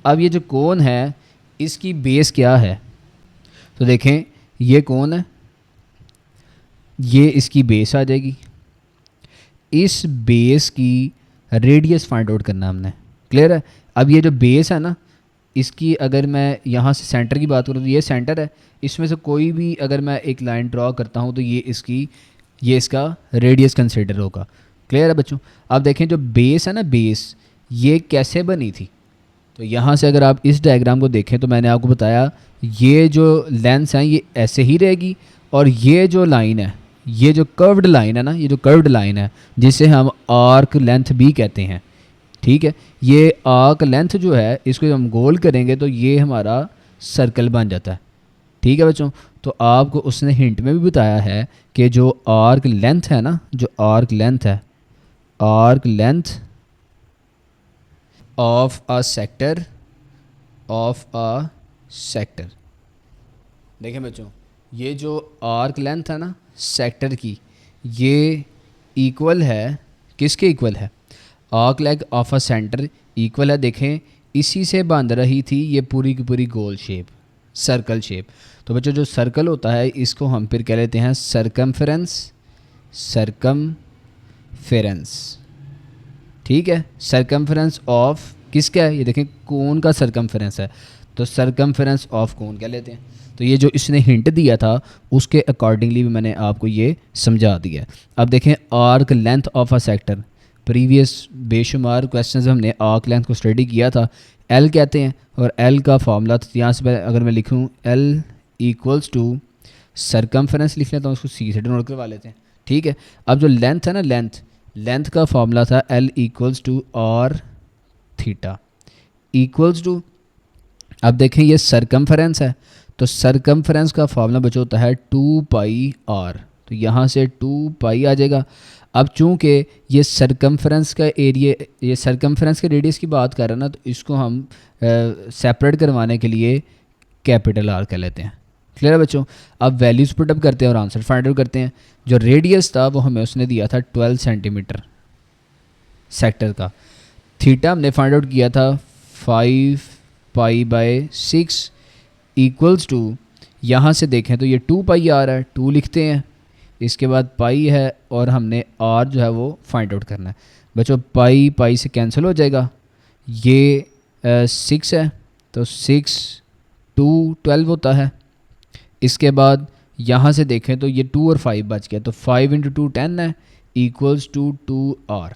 अब ये जो कोन है इसकी बेस क्या है, तो देखें ये कोन है, ये इसकी बेस आ जाएगी, इस बेस की रेडियस फाइंड आउट करना हमने। क्लियर है? अब ये जो बेस है ना, इसकी अगर मैं यहाँ से सेंटर की बात करूँ तो ये सेंटर है, इसमें से कोई भी अगर मैं एक लाइन ड्रॉ करता हूँ तो ये इसका रेडियस कंसिडर होगा। क्लियर है बच्चों? अब देखें जो बेस है ना, बेस ये कैसे बनी थी, तो यहाँ से अगर आप इस डायग्राम को देखें तो मैंने आपको बताया ये जो लेंस हैं ये ऐसे ही रहेगी, और ये जो लाइन है, ये जो कर्व्ड लाइन है ना, ये जो कर्व्ड लाइन है जिसे हम आर्क लेंथ भी कहते हैं, ठीक है, ये आर्क लेंथ जो है इसको हम गोल करेंगे तो ये हमारा सर्कल बन जाता है। ठीक है बच्चों? तो आपको उसने हिंट में भी बताया है कि जो आर्क लेंथ है ना, जो आर्क लेंथ है, arc length of a sector, देखें बच्चों ये जो आर्क लेंथ है ना सेक्टर की, ये इक्वल है किसके इक्वल है, arc length of a centre equal है, देखें इसी से बन रही थी ये पूरी की पूरी गोल शेप, सर्कल शेप। तो बच्चों जो सर्कल होता है इसको हम फिर कह लेते हैं सरकमफेरेंस, ठीक है, सरकमफेरेंस ऑफ किसका है, ये देखें कोन का सरकमफेरेंस है, तो सरकमफेरेंस ऑफ कोन कह लेते हैं। तो ये जो इसने हिंट दिया था उसके अकॉर्डिंगली भी मैंने आपको ये समझा दिया। अब देखें arc length of a sector, previous बेशुमार क्वेश्चंस हमने आर्क लेंथ को स्टडी किया था, एल कहते हैं और एल का फार्मूला तो यहाँ से अगर मैं लिखूँ एल इक्वल्स टू सरकमफेरेंस लिख लेता हूँ, उसको सी से डिनोट करवा लेते हैं, ठीक है। अब जो लेंथ है ना, लेंथ का फार्मूला था L equals to R theta equals to, अब देखें ये सरकमफेरेंस है तो सरकमफेरेंस का फार्मूला बचा होता है 2 पाई आर, तो यहाँ से 2 पाई आ जाएगा। अब चूँकि ये सरकमफेरेंस का एरिया, ये सरकमफेरेंस के रेडियस की बात कर रहे हैं ना, तो इसको हम सेपरेट करवाने के लिए कैपिटल आर कह लेते हैं। क्लियर है बच्चों। अब वैल्यूज़ पुट अप करते हैं और आंसर फाइंड आउट करते हैं। जो रेडियस था वो हमें उसने दिया था 12 सेंटीमीटर सेक्टर का, थीटा हमने फाइंड आउट किया था 5 पाई बाय 6 इक्वल्स टू, यहाँ से देखें तो ये 2 पाई आ रहा है, 2 लिखते हैं, इसके बाद पाई है और हमने आर जो है वो फाइंड आउट करना है। बच्चों पाई पाई से कैंसिल हो जाएगा, ये 6 है तो 6 2 12 होता है। इसके बाद यहाँ से देखें तो ये 2 और 5 बच गया, तो 5 इंटू 2 10 है इक्वल्स टू 2r।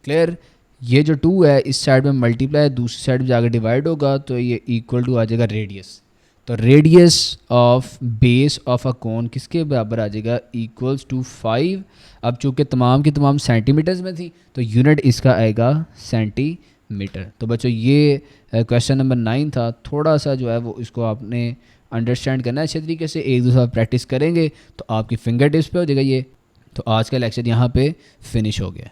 क्लियर। ये जो 2 है इस साइड में मल्टीप्लाई है, दूसरी साइड में जाकर डिवाइड होगा तो ये इक्वल टू आ जाएगा रेडियस। तो radius of base of a cone किसके बराबर आ जाएगा, इक्वल्स टू 5। अब चूँकि तमाम की तमाम सेंटीमीटर्स में थी तो यूनिट इसका आएगा सेंटीमीटर। तो बच्चों ये क्वेश्चन नंबर 9 था। थोड़ा सा जो है वो इसको आपने अंडरस्टैंड करना है अच्छे तरीके से, एक दूसरा प्रैक्टिस करेंगे तो आपकी फिंगर टिप्स पे हो जाएगा ये। तो आज का लेक्चर यहाँ पे फिनिश हो गया।